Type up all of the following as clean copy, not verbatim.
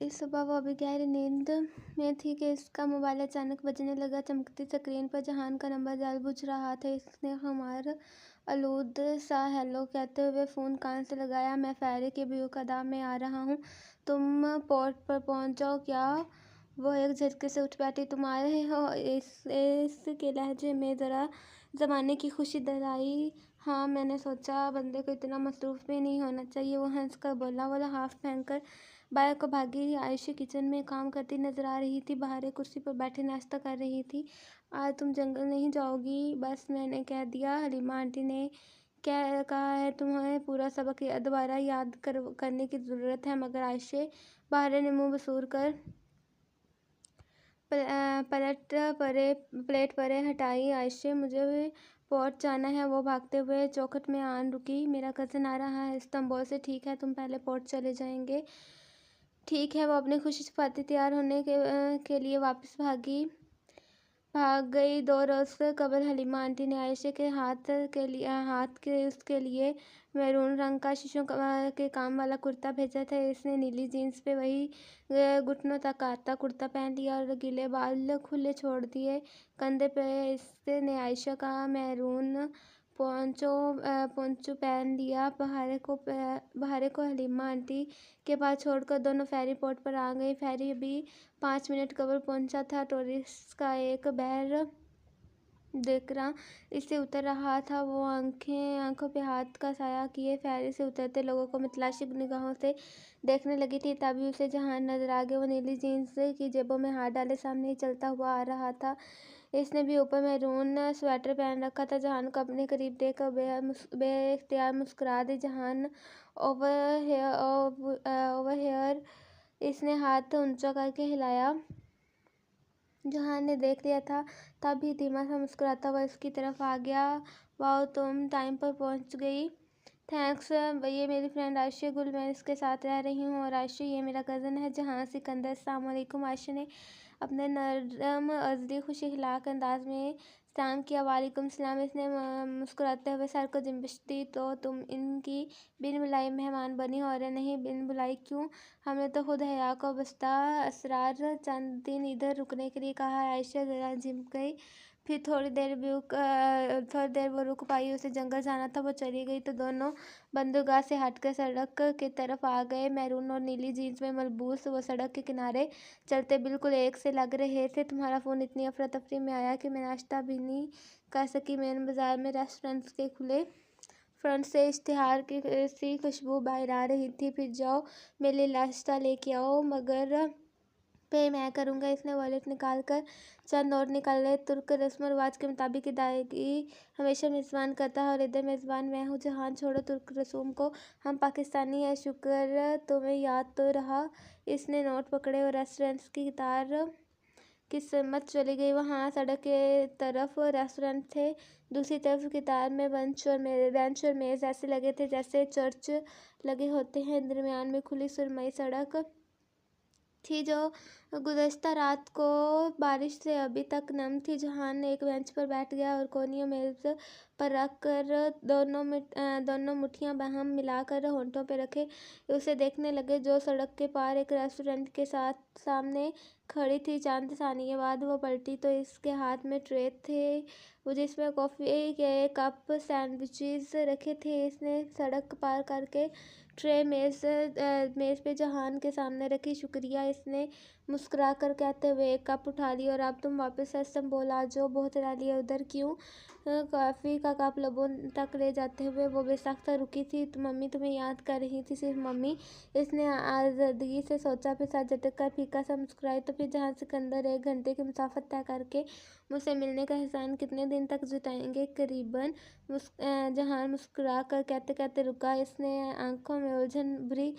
इस सुबह वो अभी गहरी नींद में थी कि इसका मोबाइल अचानक बजने लगा। चमकती स्क्रीन पर जहान का नंबर जाल बुझ रहा था। इसने हमारा आलूद सा हेलो कहते हुए फ़ोन कान से लगाया। मैं फेरी के व्यू का दाम में आ रहा हूँ, तुम पोर्ट पर पहुँच जाओ क्या? वो एक झटके से उठ बैठी। तुम आ रहे हो? इसके लहजे में ज़रा ज़माने की खुशी दराई। हाँ, मैंने सोचा बंदे को इतना मसरूफ़ भी नहीं होना चाहिए। वो हंसकर बोला। वो हाफ फेंक कर बाहर को भागी। आयशा किचन में काम करती नजर आ रही थी। बाहर एक कुर्सी पर बैठी नाश्ता कर रही थी। आज तुम जंगल नहीं जाओगी? बस मैंने कह दिया। हलीमा आंटी ने क्या कहा है? तुम्हें पूरा सबक दोबारा याद करने की ज़रूरत है। मगर आयशा बाहर ने मुँह बसूर कर प्लेट परे हटाई। आयशा, मुझे पोर्ट जाना है। वो भागते हुए चौखट में आन रुकी। मेरा कज़न आ रहा है इस्तांबुल से। ठीक है, तुम पहले पोर्ट चले जाएंगे। ठीक है। वो अपनी खुशी छुपाती तैयार होने के लिए वापस भाग गई। 2 रोज़ कबल हलीमा आंटी ने आयशा के उसके लिए मैरून रंग का शीशों के काम वाला कुर्ता भेजा था। इसने नीली जीन्स पे वही घुटनों तक आता कुर्ता पहन लिया और गीले बाल खुले छोड़ दिए। कंधे पे इसने आयशा का मैरून पोंचो पहन लिया। बहारे को हलीमा आंटी के पास छोड़कर दोनों फेरी पोर्ट पर आ गई। फेरी अभी 5 मिनट कबल पहुंचा था। टूरिस्ट का एक बहर देखरा इससे उतर रहा था। वो आंखों पे हाथ का साया किए फेरी से उतरते लोगों को मितलाशी निगाहों से देखने लगी थी। तभी उसे जहान नजर आ गया। वो नीली जीन्स की जेबों में हाथ डाले सामने ही चलता हुआ आ रहा था। इसने भी ऊपर मैरून स्वेटर पहन रखा था। जहान को अपने करीब देखकर बेइख्तियार मुस्कुरा दी। जहान ओवर हेयर इसने हाथ ऊंचा करके हिलाया। जहान ने देख लिया था। तब भी धीमा सा मुस्कुराता हुआ इसकी तरफ आ गया। वाह, तुम टाइम पर पहुंच गई। थैंक्स। ये मेरी फ्रेंड आयशा गुल, मैं इसके साथ रह रही हूँ। और आयशा, ये मेरा कज़न है जहान सिकंदर। अस्सलाम वालेकुम। आयशा ने अपने नरम अज़ली खुशी खिलाक अंदाज में सलाम किया। वालेकुम सलाम। इसने मुस्कुराते हुए सर को जिम्बिश दी। तो तुम इनकी बिन बुलाई मेहमान बनी हो? अरे नहीं, बिन बुलाई क्यों? हमने तो खुद हया को बस्ता असरार चंद दिन इधर रुकने के लिए कहा है। आयशा जरा झिम गई। फिर थोड़ी देर वो रुक पाई। उसे जंगल जाना था। वो चली गई तो दोनों बंदरगाह से हटकर सड़क की तरफ आ गए। मैरून और नीली जीन्स में मलबूस वो सड़क के किनारे चलते बिल्कुल एक से लग रहे थे। तुम्हारा फ़ोन इतनी अफरा तफरी में आया कि मैं नाश्ता भी नहीं कर सकी। मेन बाजार में रेस्टोरेंट्स के खुले फ्रंट से इश्तिहार की सी खुशबू बाहर आ रही थी। फिर जाओ, मेरे लिए नाश्ता लेके आओ, मगर पे मैं करूँगा। इसने वॉलेट निकाल कर चंद नोट निकाले। तुर्क रस्म रिवाज के मुताबिक अदायगी हमेशा मेज़बान करता है और इधर मेज़बान मैं हूँ। जहान, छोड़ो तुर्क रसूम को, हम पाकिस्तानी हैं। शुक्र तुम्हें याद तो रहा। इसने नोट पकड़े और रेस्टोरेंट्स की कतार की समत चली गई। वहाँ सड़क के तरफ रेस्टोरेंट थे। दूसरी तरफ किताब में बेंच और मेज़ ऐसे लगे थे जैसे चर्च लगे होते हैं। दरमियान में खुली सुरमई सड़क थी जो गुज़श्ता रात को बारिश से अभी तक नम थी। जहान एक बेंच पर बैठ गया और कोनियों मेज़ पर रख कर दोनों मुट्ठियाँ बाहम मिलाकर होंठों पे रखे उसे देखने लगे, जो सड़क के पार एक रेस्टोरेंट के सामने खड़ी थी। चंद सानिये बाद वो पलटी तो इसके हाथ में ट्रे थे जिसमें कॉफ़ी के कप सैंडविचेस रखे थे। इसने सड़क पार करके ट्रे मेज़ पे जहान के सामने रखी। शुक्रिया, इसने मुस्कुरा कर कहते हुए एक कप उठा लिया। और अब तुम वापस इस्तांबुल आ जाओ। बहुत रैली है उधर। क्यों? कॉफ़ी का कप लबों तक ले जाते हुए वो बेसख्त रुकी थी। मम्मी तुम्हें याद कर रही थी। सिर्फ मम्मी? इसने आज़ादगी से सोचा, फिर सर झटक कर फीका सा मुस्कुराई। तो फिर जहां सिकंदर 1 घंटे की मुसाफत तय करके मुझसे मिलने का एहसान कितने दिन तक जुटाएंगे? करीबन। जहान मुस्कुरा कर कहते कहते रुका। इसने आंखों में उलझन भरी।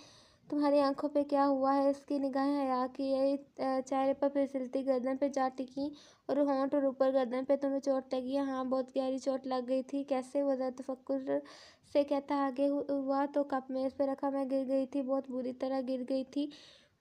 तुम्हारी आंखों पे क्या हुआ है? इसकी निगाहें हया की चेहरे पर फिसलती गर्दन पे जा टिकी और होंठ और ऊपर गर्दन पे। तुम्हें चोट लगी? हाँ, बहुत गहरी चोट लग गई थी। कैसे? वो ज़रा तफक्कुर से कहता आगे हुआ तो कप मेज़ पे रखा। मैं गिर गई थी, बहुत बुरी तरह गिर गई थी।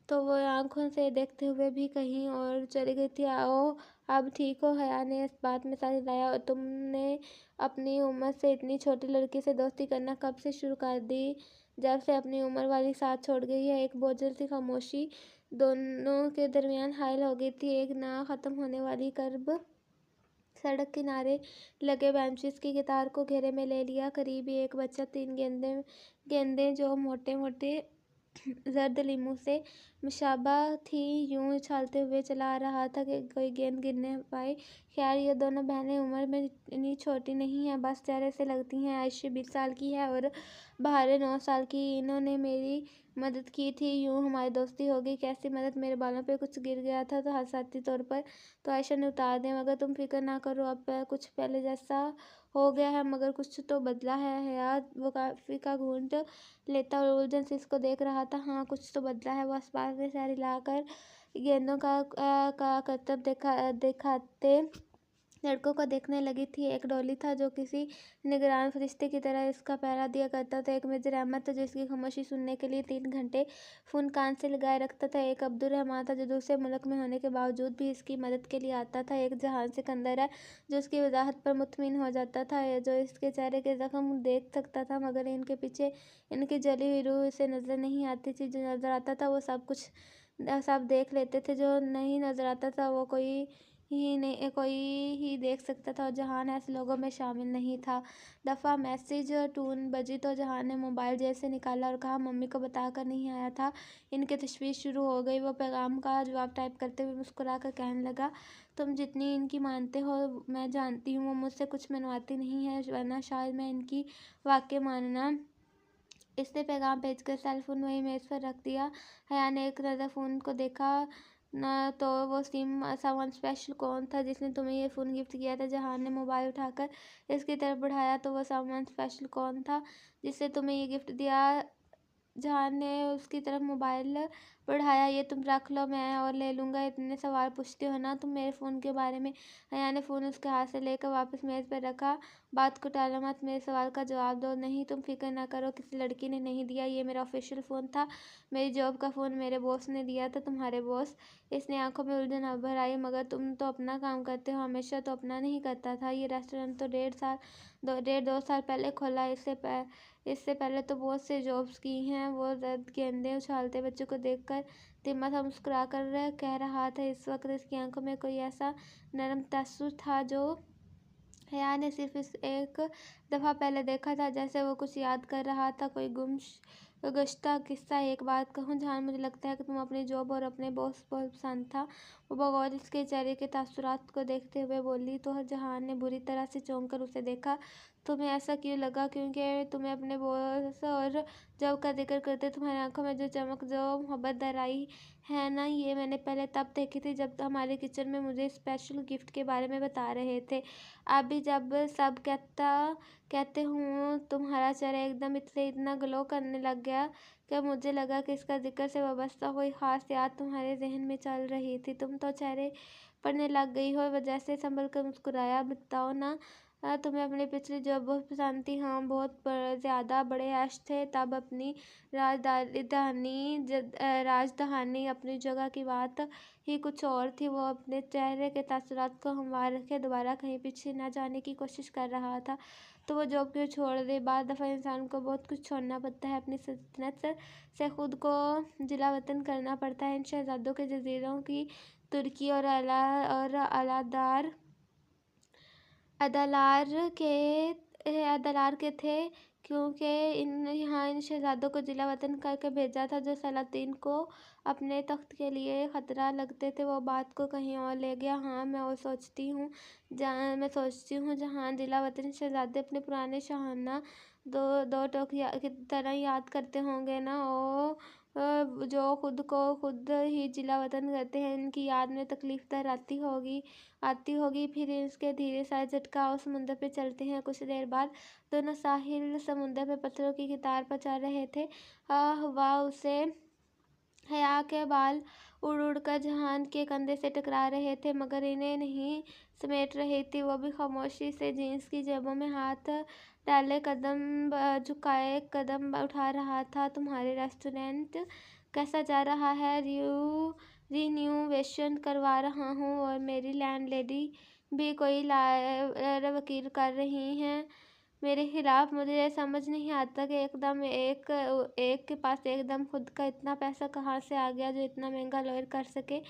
तो वो आंखों से देखते हुए भी कहीं और चली गई थी। आओ, अब ठीक हो? हया ने इस बात में साथ लाया। और तुमने अपनी उम्र से इतनी छोटी लड़की से दोस्ती करना कब से शुरू कर दी? जब से अपनी उम्र वाली साथ छोड़ गई है। एक बोझल सी खामोशी दोनों के दरमियान हायल हो गई थी। एक ना ख़त्म होने वाली कर्ब सड़क किनारे लगे बेंचेस की कतार को घेरे में ले लिया। करीब ही एक बच्चा 3 गेंदें जो मोटे मोटे जर्द लीमू से मुशाबा थी यूं उछालते हुए चला आ रहा था कि कोई गेंद गिरने पाए। खैर ये दोनों बहनें उम्र में इतनी छोटी नहीं हैं, बस चेहरे से लगती हैं। आयशा 20 साल की है और बहारें 9 साल की। इन्होंने मेरी मदद की थी, यूं हमारी दोस्ती हो गई। कैसी मदद? मेरे बालों पे कुछ गिर गया था तो हसाती तौर पर तो आयशा ने उतार दिया। मगर तुम फिक्र ना करो, अब कुछ पहले जैसा हो गया है, मगर कुछ तो बदला है। हयात वो काफ़ी का घूंट लेता और उलझन से इसको देख रहा था। हाँ, कुछ तो बदला है। वो आसपास में सैर हिलाकर गेंदों का करतब दिखाते लड़कों को देखने लगी थी। एक डॉली था जो किसी निगरान फरिश्ते की तरह इसका पहरा दिया करता था। एक मिर्ज़ा अहमद था जो इसकी खामोशी सुनने के लिए 3 घंटे फ़ोन कान से लगाए रखता था। एक अब्दुल रहमान था जो दूसरे मुल्क में होने के बावजूद भी इसकी मदद के लिए आता था। एक जहान सिकंदर है जो इसकी वजाहत पर मुतमिन हो जाता था, जो इसके चेहरे के ज़ख्म देख सकता था, मगर इनके पीछे इनकी जली हुई रूह इसे नज़र नहीं आती थी। जो नज़र आता था वो सब देख लेते थे, जो नहीं नज़र आता था वो कोई ही देख सकता था, और जहान ऐसे लोगों में शामिल नहीं था। दफ़ा मैसेज टून बजी तो जहान ने मोबाइल जेब से निकाला और कहा, मम्मी को बताकर नहीं आया था। इनकी तशवीश शुरू हो गई। वो पैगाम का जवाब टाइप करते हुए मुस्कुरा कर कहने लगा, तुम जितनी इनकी मानते हो मैं जानती हूँ, वो मुझसे कुछ मनवाती नहीं है, वरना शायद मैं इनकी वाकई मानना। इसने पैगाम भेजकर सेल फोन वहीं मेज़ पर रख दिया। हया ने एक नज़र फ़ोन को देखा न तो वो सामान स्पेशल कौन था जिसने तुम्हें ये फ़ोन गिफ्ट किया था। जहान ने मोबाइल उठाकर इसकी तरफ बढ़ाया तो वो सामान स्पेशल कौन था जिसने तुम्हें ये गिफ्ट दिया। जहान ने उसकी तरफ मोबाइल बढ़ाया। ये तुम रख लो, मैं और ले लूँगा। इतने सवाल पूछते हो ना तुम मेरे फ़ोन के बारे में। हया ने फ़ोन उसके हाथ से लेकर वापस मेज़ पर रखा। बात को टाला मत, मेरे सवाल का जवाब दो। नहीं, तुम फिक्र ना करो, किसी लड़की ने नहीं दिया, ये मेरा ऑफिशियल फ़ोन था, मेरी जॉब का फ़ोन मेरे बॉस ने दिया था। तुम्हारे बॉस? इसने आंखों में उलझन भर आई। मगर तुम तो अपना काम करते हो, हमेशा तो अपना नहीं करता था। ये रेस्टोरेंट तो 1.5-2 साल पहले खोला। इससे पहले तो बहुत से जॉब्स की हैं। वो जर्द गेंदें उछालते बच्चों को देखकर तिम्मा सा मुस्कुरा कर कह रहा था। इस वक्त इसकी आंखों में कोई ऐसा नरम तअस्सुर था जो हया ने सिर्फ इस एक दफ़ा पहले देखा था। जैसे वो कुछ याद कर रहा था, कोई गुज़श्ता किस्सा। एक बात कहूँ जहान, मुझे लगता है कि तुम अपनी जॉब और अपने बॉस बहुत पसंद था। वो बगौर इसके चेहरे के तासुरात को देखते हुए बोली। तो जहान ने बुरी तरह से चौंक कर उसे देखा। तुम्हें ऐसा क्यों लगा? क्योंकि तुम्हें अपने बॉस और जॉब का जिक्र करते तुम्हारी आंखों में जो चमक, जो मोहब्बत दर आई है ना, ये मैंने पहले तब देखी थी जब हमारे किचन में मुझे स्पेशल गिफ्ट के बारे में बता रहे थे। अभी जब सब कहते हूँ तुम्हारा चेहरा एकदम इतना ग्लो करने लग गया कि मुझे लगा कि इसका जिक्र से वाबस्ता कोई ख़ास याद तुम्हारे जहन में चल रही थी। तुम तो चेहरे पढ़ने लग गई हो। वजह से संभल कर मुस्कुराया। बताओ ना, तुम्हें अपनी पिछली जॉब बहुत पसंद थी? हाँ, बहुत ज़्यादा। बड़े ऐश थे तब। अपनी राजधानी अपनी जगह की बात ही कुछ और थी। वो अपने चेहरे के तासुरात को हमवार रखे दोबारा कहीं पीछे न जाने की कोशिश कर रहा था। तो वो जॉब क्यों छोड़ दे? बाद दफ़ा इंसान को बहुत कुछ छोड़ना पड़ता है। अपनी सल्तनत से खुद को जिला वतन करना पड़ता है। इन शहजादों के जजीरों की तुर्की और अदालार के थे, क्योंकि इन शहजादों को जिला वतन करके भेजा था जो सलातीन को अपने तख्त के लिए ख़तरा लगते थे। वो बात को कहीं और ले गया। हाँ, मैं सोचती हूँ जहाँ जिला वतन शहजादे अपने पुराने शाहाना दो टोक की तरह याद करते होंगे ना, जो खुद को खुद ही जिला वतन करते हैं। इनकी याद में तकलीफ दर आती होगी। फिर इसके धीरे सा झटका और समुद्र पे चलते हैं। कुछ देर बाद दोनों साहिल समुद्र पे पत्थरों की कतार पर चल रहे थे। हवा उसे हया के बाल उड़ उड़ कर जहान के कंधे से टकरा रहे थे, मगर इन्हें नहीं समेट रही थी। वो भी खामोशी से जीन्स की जेबों में हाथ डाले झुकाए कदम उठा रहा था। तुम्हारे रेस्टोरेंट कैसा जा रहा है? रिन्यूवेशन करवा रहा हूँ और मेरी लैंडलेडी भी कोई वकील कर रही हैं। मेरे खिलाफ। मुझे ये समझ नहीं आता कि एक के पास एकदम खुद का इतना पैसा कहाँ से आ गया जो इतना महंगा लॉयर कर सके।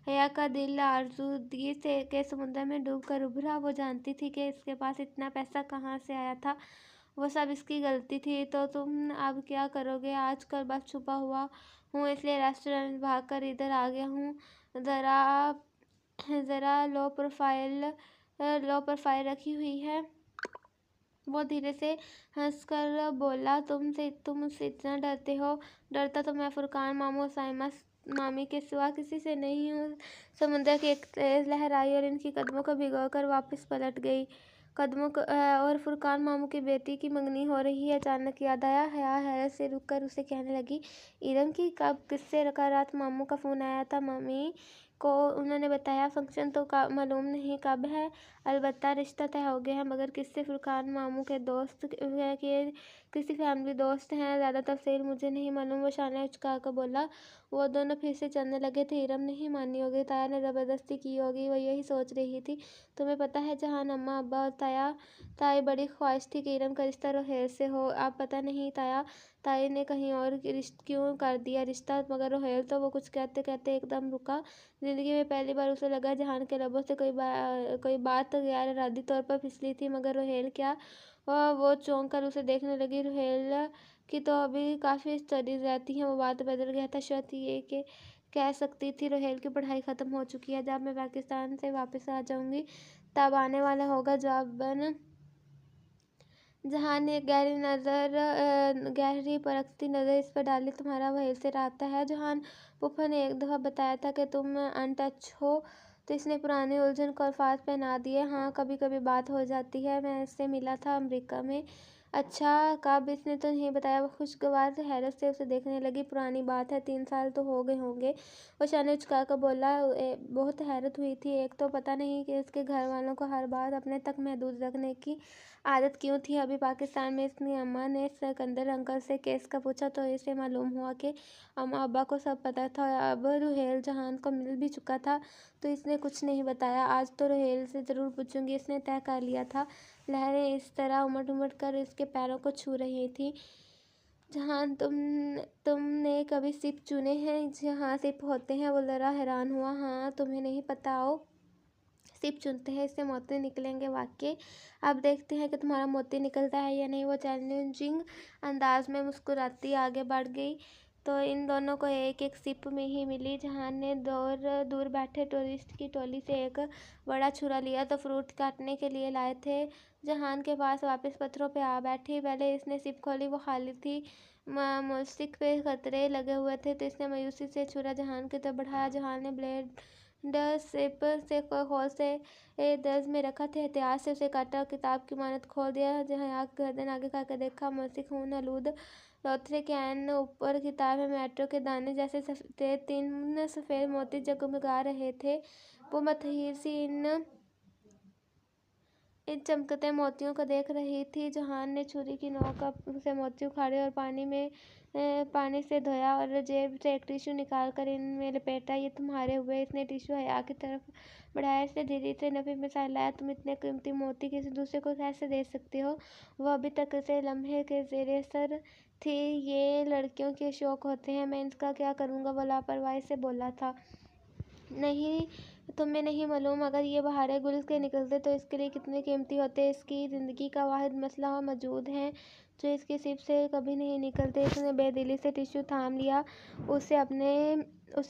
हया का दिल आरज़ूदी से के समुद्र में डूबकर उभरा। वो जानती थी कि इसके पास इतना पैसा कहाँ से आया था, वो सब इसकी गलती थी। तो तुम अब क्या करोगे? आजकल बस छुपा हुआ हूँ, इसलिए रेस्टोरेंट भागकर इधर आ गया हूँ। ज़रा ज़रा लो प्रोफाइल रखी हुई है। वो धीरे से हंसकर बोला, तुम मुझसे इतना डरते हो? डरता तो मैं फुरकान मामू और साइमा मामी के सिवा किसी से नहीं हूँ। समुद्र की एक तेज लहर आई और इनकी कदमों को भिगोकर वापस पलट गई। और फुरकान मामू की बेटी की मंगनी हो रही है। अचानक याद आया। हया हैरत से रुककर उसे कहने लगी, इरम की कब किससे का रात मामू का फ़ोन आया था? मम्मी को उन्होंने बताया। फंक्शन तो मालूम नहीं कब है। अलबत्ता रिश्ता तय हो गया है, मगर किससे? फुरकान मामू के दोस्त के किसी फैमिली दोस्त हैं। ज़्यादा तफसील मुझे नहीं मालूम, वो शाने उचका कर बोला। वो दोनों फिर से चलने लगे थे। इरम नहीं मानी होगी, ताया ने ज़बरदस्ती की होगी, वो यही सोच रही थी। तुम्हें पता है जहाँ अम्मा अब्बा और ताई बड़ी ख्वाहिश थी कि इरम का रिश्ता रोहेल से हो। अब पता नहीं ताई ने कहीं और क्यों कर दिया रिश्ता, मगर रोहेल तो वो कुछ कहते कहते एकदम रुका। जिंदगी में पहली बार उसे लगा जहान के लबों से कोई बात गैर इरादी तौर पर फिसली थी, मगर रोहेल क्या? वो चौंक कर उसे देखने लगी। रोहेल की तो अभी काफ़ी स्टडीज रहती हैं। वो बात बदल गया था। शायद ये कि कह सकती थी रोहेल की पढ़ाई ख़त्म हो चुकी है। जब मैं पाकिस्तान से वापस आ जाऊंगी तब आने वाला होगा जवाबन। जहां ने गहरी परखती नज़र इस पर डाली। तुम्हारा वही से रहा है जहान? पुप्पा ने एक दफ़ा बताया था कि तुम अनटच हो, तो इसने पुराने उलझन को अल्फाज पहना दिए। हाँ, कभी कभी बात हो जाती है। मैं इससे मिला था अमेरिका में। अच्छा, कब? इसने तो नहीं बताया। वो खुशगवार हैरत से उसे देखने लगी। पुरानी बात है, 3 साल तो हो गए होंगे। वो शाने उचका कर बोला। बहुत हैरत हुई थी। एक तो पता नहीं कि उसके घर वालों को हर बात अपने तक महदूद रखने की आदत क्यों थी। अभी पाकिस्तान में इसकी अम्मा ने सिकंदर अंकल से केस का पूछा तो इसे मालूम हुआ कि अम्मा अब्बा को सब पता था। अब रुहेल जहान को मिल भी चुका था, तो इसने कुछ नहीं बताया। आज तो रुहेल से ज़रूर पूछूंगी, इसने तय कर लिया था। लहरें इस तरह उमड़ उमड़ कर इसके पैरों को छू रही थी। जहान, तुमने कभी सिप चुने हैं? जहाँ सिप होते हैं। वो ज़रा हैरान हुआ। हाँ, तुम्हें नहीं पता? हो, सिप चुनते हैं, इससे मोती निकलेंगे। वाकई? अब देखते हैं कि तुम्हारा मोती निकलता है या नहीं। वो चैलेंजिंग अंदाज में मुस्कुराती आगे बढ़ गई। तो इन दोनों को एक एक सिप में ही मिली। जहान ने दूर बैठे टूरिस्ट की टोली से एक बड़ा छुरा लिया तो फ्रूट काटने के लिए लाए थे। जहान के पास वापस पत्थरों पे आ बैठी। पहले इसने सिप खोली, वो खाली थी। मुल्सिक पे खतरे लगे हुए थे, तो इसने मायूसी से छुरा जहान की तरफ बढ़ाया। जहान ने ब्लेड सिप से खोल से दर्ज में रखा था। एहतियात से उसे काटा, किताब की मानत खोल दिया। जहाँ आग गर्दन आगे करके देखा। मुल्सिक खून आलूद लोथरे के ऐन ऊपर किताब में मेट्रो के दाने जैसे सफेद 3 सफ़ेद मोती जगमगा रहे थे। वो मतहीर सी इन चमकते मोतियों को देख रही थी। जहान ने छुरी की नोक से मोती उखाड़े और पानी से धोया और जेब से एक टिश्यू निकालकर इनमें लपेटा। ये तुम्हारे हुए? इसने टिश्यू हया की तरफ बढ़ाया। इसने धीरे से नफी में साय लाया। तुम इतने कीमती मोती किसी दूसरे को कैसे दे सकते हो? वह अभी तक से लम्हे के ज़ेरे असर थी। ये लड़कियों के शौक होते हैं, मैं इनका क्या करूँगा? वो लापरवाही से बोला था। नहीं, तुम्हें नहीं मालूम? अगर ये बहारे गुल के निकलते तो इसके लिए कितने कीमती होते। इसकी ज़िंदगी का वाहिद मसला मौजूद है जो इसकी सिप से कभी नहीं निकलते। इसने बेदिली से टिश्यू थाम लिया। उसे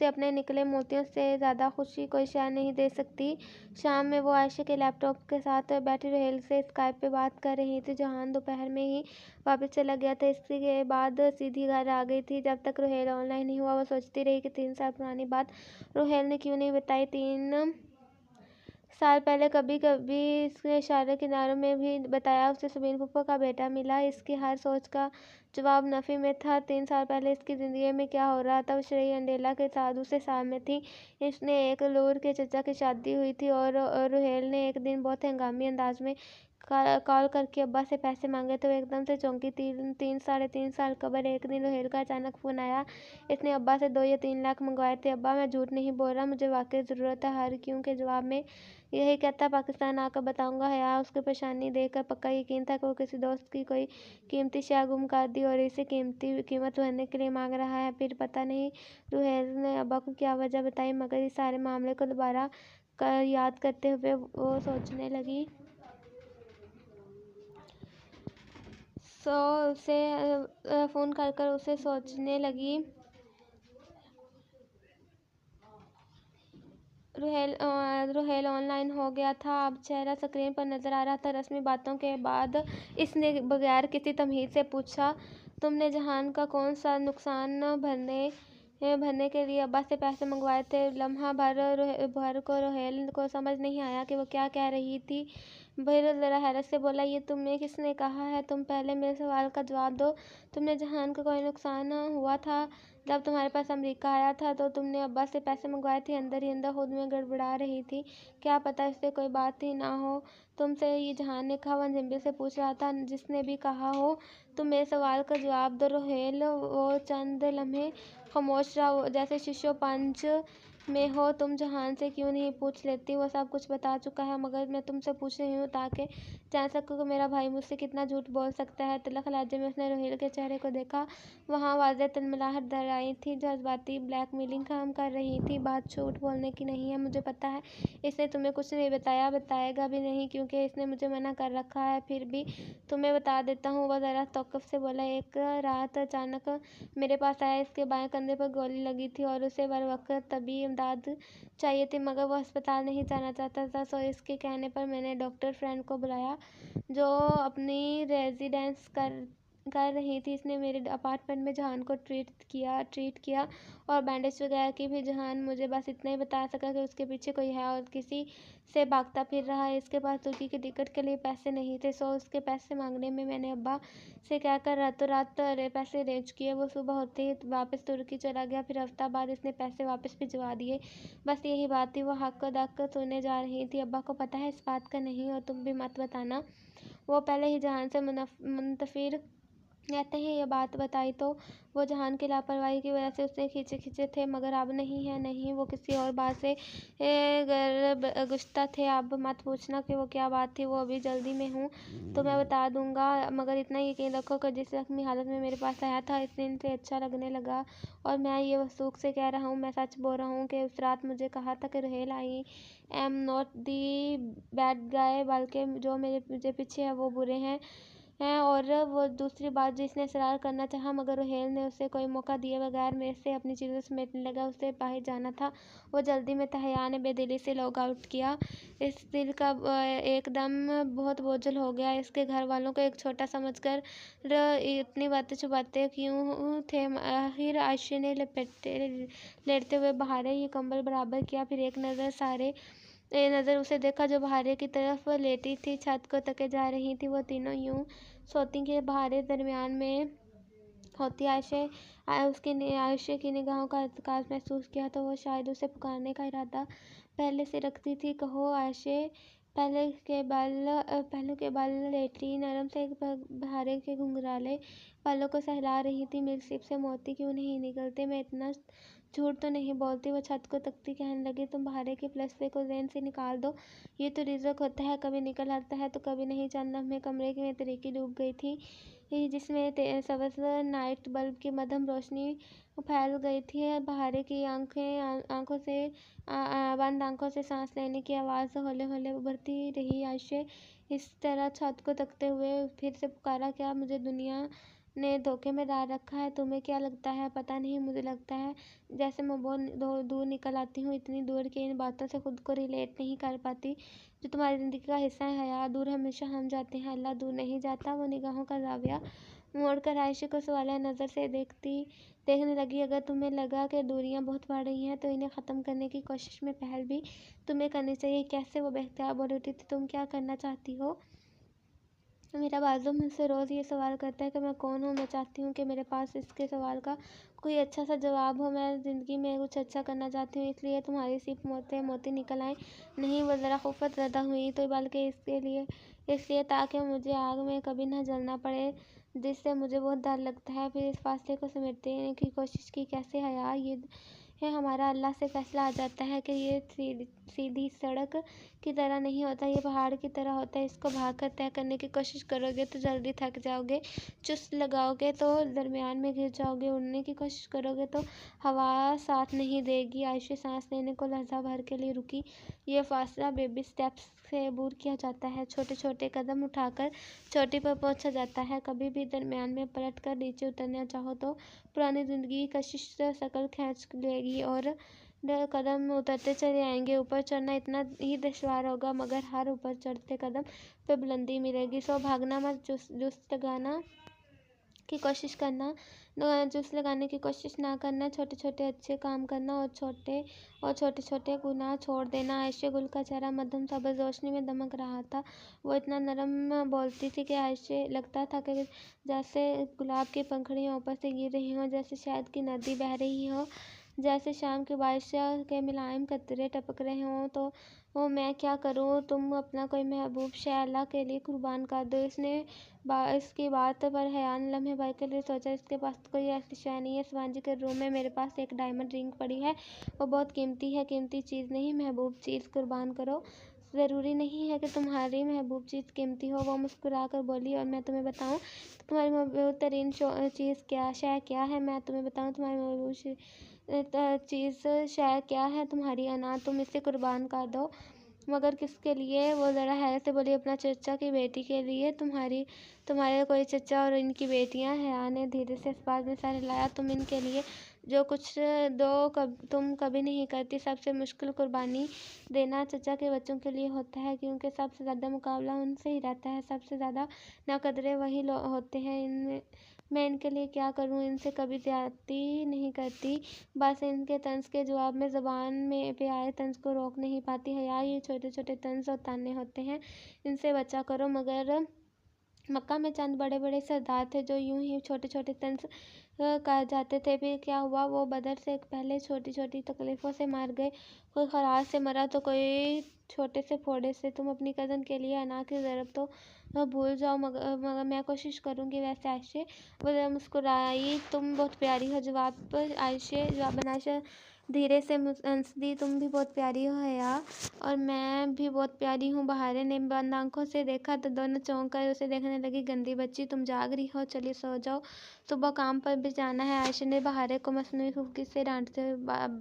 अपने निकले मोतियों से ज़्यादा खुशी कोई शय नहीं दे सकती। शाम में वो आयशा के लैपटॉप के साथ बैठी रोहेल से स्काइप पे बात कर रही थी। जहान दोपहर में ही वापस चला गया था। इसके बाद सीधी घर आ गई थी। जब तक रोहेल ऑनलाइन नहीं हुआ, वो सोचती रही कि 3 साल पुरानी बात रोहेल ने क्यों नहीं बताई। 3 साल पहले कभी कभी इसने इशारे किनारों में भी बताया उसे सबीन फूफा का बेटा मिला। इसकी हर सोच का जवाब नफ़ी में था। 3 साल पहले इसकी ज़िंदगी में क्या हो रहा था? वो श्रेय अंडेला के साथ दूसरे साल में थी। इसने एक लूर के चचा की शादी हुई थी और रोहेल ने एक दिन बहुत हंगामी अंदाज में कॉल करके अब्बा से पैसे मांगे तो एकदम से चौंकी। साढ़े 3 साल कबर एक दिन रोहेल का अचानक फ़ोन आया। इसने अब्बा से 2 या 3 लाख मंगवाए थे। अब्बा, मैं झूठ नहीं बोल रहा, मुझे वाकई ज़रूरत है। हर क्यों के जवाब में यही कहता, पाकिस्तान आकर बताऊंगा। हया उसकी परेशानी देखकर पक्का यकीन था कि वो किसी दोस्त की कोई कीमती शय गुम कर दी और इसे कीमत भरने के लिए मांग रहा है। फिर पता नहीं रुहेल ने अब्बा को क्या वजह बताई, मगर इस सारे मामले को दोबारा याद करते हुए वो सोचने लगी। उसे फ़ोन कर उसे सोचने लगी। रुहेल ऑनलाइन हो गया था। अब चेहरा स्क्रीन पर नजर आ रहा था। रस्मी बातों के बाद इसने बगैर किसी तमहीद से पूछा, तुमने जहान का कौन सा नुकसान भरने के लिए अब्बा से पैसे मंगवाए थे? लम्हा भर को रुहेल को समझ नहीं आया कि वो क्या कह रही थी। फिर ज़रा हैरत से बोला, ये तुम्हें किसने कहा है? तुम पहले मेरे सवाल का जवाब दो। तुमने जहान का कोई नुकसान हुआ था? जब तुम्हारे पास अमेरिका आया था तो तुमने अब्बा से पैसे मंगवाए थे? अंदर ही अंदर खुद में गड़बड़ा रही थी। क्या पता इससे कोई बात ही ना हो तुमसे, ये जहान ने कहा। झंबिल से पूछ रहा था। जिसने भी कहा हो, तुम मेरे सवाल का जवाब दो। रुहेल वो चंद लम्हे खामोश रहा, जैसे शीशो पंच में हो। तुम जहान से क्यों नहीं पूछ लेती? वो सब कुछ बता चुका है, मगर मैं तुमसे पूछ रही हूँ ताकि जान सकूँ कि मेरा भाई मुझसे कितना झूठ बोल सकता है। तलख लहजे में उसने रुहेल के चेहरे को देखा। वहाँ वाज़ेह तिलमिलाहट नज़र आई थी। जज्बाती ब्लैकमेलिंग काम कर रही थी। बात झूठ बोलने की नहीं है, मुझे पता है। इसने तुम्हें कुछ नहीं बताया, बताएगा भी नहीं, क्योंकि इसने मुझे मना कर रखा है। फिर भी तुम्हें बता देता हूँ। वह ज़रा तौक़ुफ़ से बोला। एक रात अचानक मेरे पास आया। इसके बाएं कंधे पर गोली लगी थी और उसे बरवक़्त तबी इमदाद चाहिए थी, मगर वो अस्पताल नहीं जाना चाहता था। सो इसके कहने पर मैंने डॉक्टर फ्रेंड को बुलाया जो अपनी रेजिडेंस कर रही थी। इसने मेरे अपार्टमेंट में जहान को ट्रीट किया और बैंडेज वगैरह की भी। जहान मुझे बस इतना ही बता सका कि उसके पीछे कोई है और किसी से भागता फिर रहा है। इसके पास तुर्की के टिकट के लिए पैसे नहीं थे। सो उसके पैसे मांगने में मैंने अब्बा से कहकर रातों रात पैसे अरेंज किए। वो सुबह होते ही वापस तुर्की चला गया। फिर हफ्ता बाद इसने पैसे वापस भिजवा दिए। बस यही बात थी। वो हक दक सुनने जा रही थी। अब्बा को पता है इस बात का नहीं, और तुम भी मत बताना। वो पहले ही जहान से मुनतफिर कहते हैं। ये बात बताई तो वो जहान की लापरवाही की वजह से उससे खींचे थे, मगर अब नहीं है। नहीं, वो किसी और बात से गुस्सा थे। अब मत पूछना कि वो क्या बात थी। वो अभी जल्दी में हूँ तो मैं बता दूंगा, मगर इतना यकीन रखो कि जिस जख्मी हालत में मेरे पास आया था इस दिन से अच्छा लगने लगा। और मैं ये वसूख से कह रहा हूँ, मैं सच बोल रहा हूँ कि उस रात मुझे कहा था कि Ruhel, I am not the bad guy, बल्कि जो मुझे पीछे है वो बुरे हैं। और वो दूसरी बात, जिसने इसरार करना चाहा मगर रुहेल ने उसे कोई मौका दिए बगैर मेरे से अपनी चीज़ें समेटने लगा। उसे बाहर जाना था। वो जल्दी में था। हया ने बेदिली से लॉग आउट किया। इस दिल का एकदम बहुत बोझल हो गया। इसके घर वालों को एक छोटा समझकर इतनी बातें छुपाते क्यों थे? आखिर आयशे ने लेटते हुए बहारे ही कंबल बराबर किया। फिर एक नज़र उसे देखा जो बहारे की तरफ लेटी थी, छत को तके जा रही थी। वो तीनों यूं सोती के बहारे दरमियान में होती। आयशे की निगाहों का इत्तेकाल महसूस किया तो वो शायद उसे पुकारने का इरादा पहले से रखती थी। कहो आयशे। पहलू के बाल लेटी नरम से बहारे के घुंघराले बालों को सहला रही थी। मेरी सिप से मोती क्यों नहीं निकलते? मैं इतना झूठ तो नहीं बोलती। वो छत को तकती कहने लगी, तुम बहारे के प्लस्तर को ज़हन से निकाल दो। ये तो रिज़्क होता है, कभी निकल आता है तो कभी नहीं। चंद लम्हे कमरे में तरीकी डूब गई थी, जिसमें सब्ज़ नाइट बल्ब की मध्यम रोशनी फैल गई थी। बहारे की बंद आंखों से सांस लेने की आवाज़ हौले हौले उभरती रही। आयशे इस तरह छत को तकते हुए फिर से पुकारा, क्या मुझे दुनिया ने धोखे में डाल रखा है? तुम्हें क्या लगता है? पता नहीं, मुझे लगता है जैसे मैं बहुत दूर निकल आती हूँ, इतनी दूर कि इन बातों से खुद को रिलेट नहीं कर पाती जो तुम्हारी ज़िंदगी का हिस्सा है। हया, दूर हमेशा हम जाते हैं, अल्लाह दूर नहीं जाता। वो निगाहों का ज़ाविया मोड़कर आयशे को सवालिया नज़र से देखने लगी। अगर तुम्हें लगा कि दूरियां बहुत बढ़ रही हैं तो इन्हें ख़त्म करने की कोशिश में पहल भी तुम्हें करनी चाहिए। कैसे? वो बेख्तियार बोल उठी थी। तुम क्या करना चाहती हो? मेरा बाज़ू मुझसे रोज़ ये सवाल करता है कि मैं कौन हूँ। मैं चाहती हूँ कि मेरे पास इसके सवाल का कोई अच्छा सा जवाब हो। मैं ज़िंदगी में कुछ अच्छा करना चाहती हूँ, इसलिए तुम्हारी सिर्फ मोती निकल आए नहीं। वो ज़रा खौफ़ ज़दा हुई तो, बल्कि इसलिए ताकि मुझे आग में कभी न जलना पड़े, जिससे मुझे बहुत डर लगता है। फिर इस फासले को समेटने की कोशिश की। कैसे हया ये है हमारा अल्लाह से फैसला आ जाता है कि ये सीधी सड़क की तरह नहीं होता, ये पहाड़ की तरह होता है। इसको भागकर तय करने की कोशिश करोगे तो जल्दी थक जाओगे, चुस्त लगाओगे तो दरमियान में गिर जाओगे, उड़ने की कोशिश करोगे तो हवा साथ नहीं देगी। आयशा सांस लेने को लहजा भर के लिए रुकी। ये फासला बेबी स्टेप्स से अबूर किया जाता है। छोटे छोटे कदम उठाकर चोटी पर पहुंचा जाता है। कभी भी दरमियान में पलट कर नीचे उतरना चाहो तो पुरानी जिंदगी कशिश शकल खींच लेगी और कदम उतरते चले आएंगे। ऊपर चढ़ना इतना ही दुश्वार होगा, मगर हर ऊपर चढ़ते कदम पे बुलंदी मिलेगी। सो भागना मत, जुस्त लगाना की कोशिश करना, जुस्त लगाने की कोशिश ना करना। छोटे छोटे अच्छे काम करना और छोटे छोटे गुनाह छोड़ देना। आयशा गुल का चेहरा मध्यम सब्ज रोशनी में दमक रहा था। वो इतना नरम बोलती थी कि आयशा लगता था कि जैसे गुलाब की पंखुड़ियां ऊपर से गिर रही हों, जैसे शहद की नदी बह रही हो, जैसे शाम की बारिश के मुलायम कतरे टपक रहे हों। तो वो मैं क्या करूँ, तुम अपना कोई महबूब शय अल्लाह के लिए कुर्बान कर दो। इसकी बात पर हया ने लम्हे भर के लिए सोचा। इसके पास तो कोई ऐसी शय नहीं है। शिवाजी के रूम में मेरे पास एक डायमंड रिंग पड़ी है, वो बहुत कीमती है। कीमती चीज़ नहीं, महबूब चीज़ कुर्बान करो। ज़रूरी नहीं है कि तुम्हारी महबूब चीज़ कीमती हो, वो मुस्कुरा कर बोली। और मैं तुम्हें बताऊं तुम्हारी महबूब तरीन चीज़ शय क्या है? मैं तुम्हें बताऊं तुम्हारी महबूब चीज़ शय क्या है? तुम्हारी अना, तुम इसे कुर्बान कर दो। मगर किसके लिए? वो ज़रा हैरत से बोली। अपना चचा की बेटी के लिए। तुम्हारे कोई चचा और इनकी बेटियां? हया ने धीरे से इस बात में सर हिलाया। तुम इनके लिए जो कुछ तुम कभी नहीं करती। सबसे मुश्किल कुर्बानी देना चचा के बच्चों के लिए होता है, क्योंकि सबसे ज़्यादा मुकाबला उनसे ही रहता है, सबसे ज़्यादा नाकदरे वही होते हैं। मैं इनके लिए क्या करूं? इनसे कभी ज्यादती नहीं करती, बस इनके तंज के जवाब में ज़बान में पे आए तंज को रोक नहीं पाती। हया, ये छोटे छोटे तंज और ताने होते हैं, इनसे बचा करो। मगर मक्का में चंद बड़े बड़े सरदार थे जो यूं ही छोटे छोटे तंज कर जाते थे। फिर क्या हुआ? वो बदर से पहले छोटी छोटी तकलीफ़ों से मार गए। कोई खराश से मरा तो कोई छोटे से फोड़े से। तुम अपनी कज़न के लिए अना की ज़रूरत तो भूल जाओ, मगर मैं कोशिश करूँगी। वैसे आयशा वो ज़रा मुस्कुराई। तुम बहुत प्यारी हो। जवाबन आयशा धीरे से हंस दी। तुम भी बहुत प्यारी हो हया, और मैं भी बहुत प्यारी हूँ। बहारे ने बंद आंखों से देखा तो दोनों चौंक कर उसे देखने लगी। गंदी बच्ची, तुम जाग रही हो, चलिए सो जाओ, सुबह काम पर भी जाना है। आयशा ने बहारे को मसनूई खुफी से डांटते हुए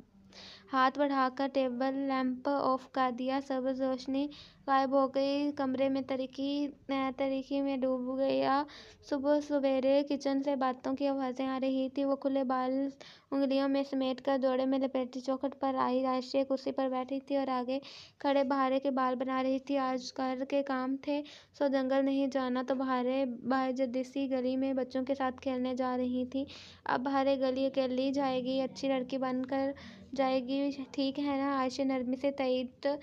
हाथ बढ़ाकर टेबल लैंप ऑफ कर दिया। सब्ज रोशनी गायब हो गई। कमरे में तरीकी में डूब गया। सुबह सवेरे किचन से बातों की आवाज़ें आ रही थी। वो खुले बाल उंगलियों में समेट कर जोड़े में लपेटी चौखट पर आई। आयशा कुर्सी पर बैठी थी और आगे खड़े बहारे के बाल बना रही थी। आज घर के काम थे, सो जंगल नहीं जाना, तो बहारे बाहर जद्दीसी गली में बच्चों के साथ खेलने जा रही थी। अब बहारे गली अकेली जाएगी, अच्छी लड़की बनकर जाएगी, ठीक है ना? आयशा नरमी से तईद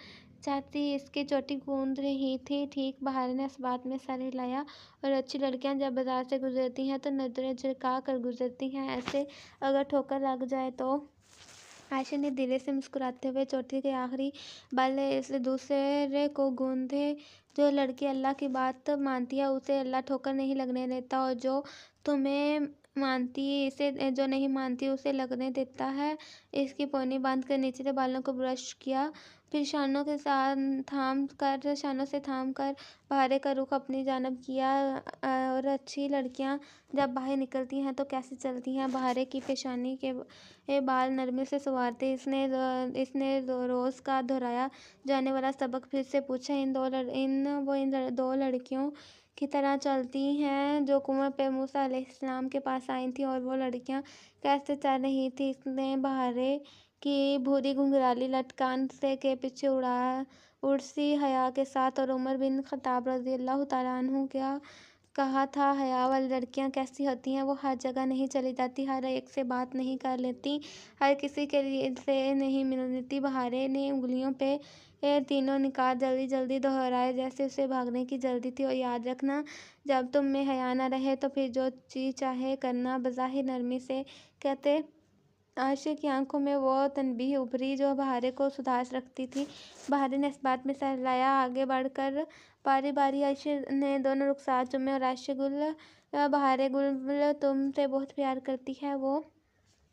चाहती इसकी चोटी गूंद रही थी। ठीक, बहार ने इस बात में सर हिलाया। और अच्छी लड़कियां जब बाजार से गुजरती हैं तो नजरें झुका कर गुजरती हैं, ऐसे अगर ठोकर लग जाए तो। आयशा ने धीरे से मुस्कुराते हुए चोटी के आखिरी बाल इस दूसरे को गूंदे। जो लड़की अल्लाह की बात मानती है उसे अल्लाह ठोकर नहीं लगने देता, और जो तुम्हें मानती इसे जो नहीं मानती उसे लगने देता है। इसकी पौनी बांध कर निचले बालों को ब्रश किया, फिर शानों से थाम कर बहारे का रुख अपनी जानब किया। और अच्छी लड़कियां जब बाहर निकलती हैं तो कैसे चलती हैं? बहारे की पेशानी के बाल नरमी से संवारते इसने रोज़ का दोहराया जाने वाला सबक फिर से पूछा। इन दो लड़कियों की तरह चलती हैं जो कुएं पे मूसा अलैहिस्सलाम के पास आई थी। और वो लड़कियां कैसे चल रही थी? इसने बहारे की भूरी घुंघराली लटकान से के पीछे उड़सी हया के साथ। और उमर बिन खत्ताब रज़ियल्लाहु तआला अन्हु क्या कहा था? हया वाली लड़कियां कैसी होती हैं? वो हर जगह नहीं चली जाती, हर एक से बात नहीं कर लेती, हर किसी के लिए से नहीं मिल लेती। बहारे ने उंगलियों पे तीनों निकात जल्दी जल्दी दोहराए, जैसे उसे भागने की जल्दी थी। और याद रखना, जब तुम में हया न रहे तो फिर जो चीज़ चाहे करना। बज़ाहिर नरमी से कहते आयशा की आंखों में वो तनबीह उभरी जो बहारे को उदास रखती थी। बहारे ने इस बात में सर हिलाया। आगे बढ़कर बारी बारी आयशा ने दोनों रुखसार चूमे और आयशा गुल बहारे गुल तुमसे बहुत प्यार करती है। वो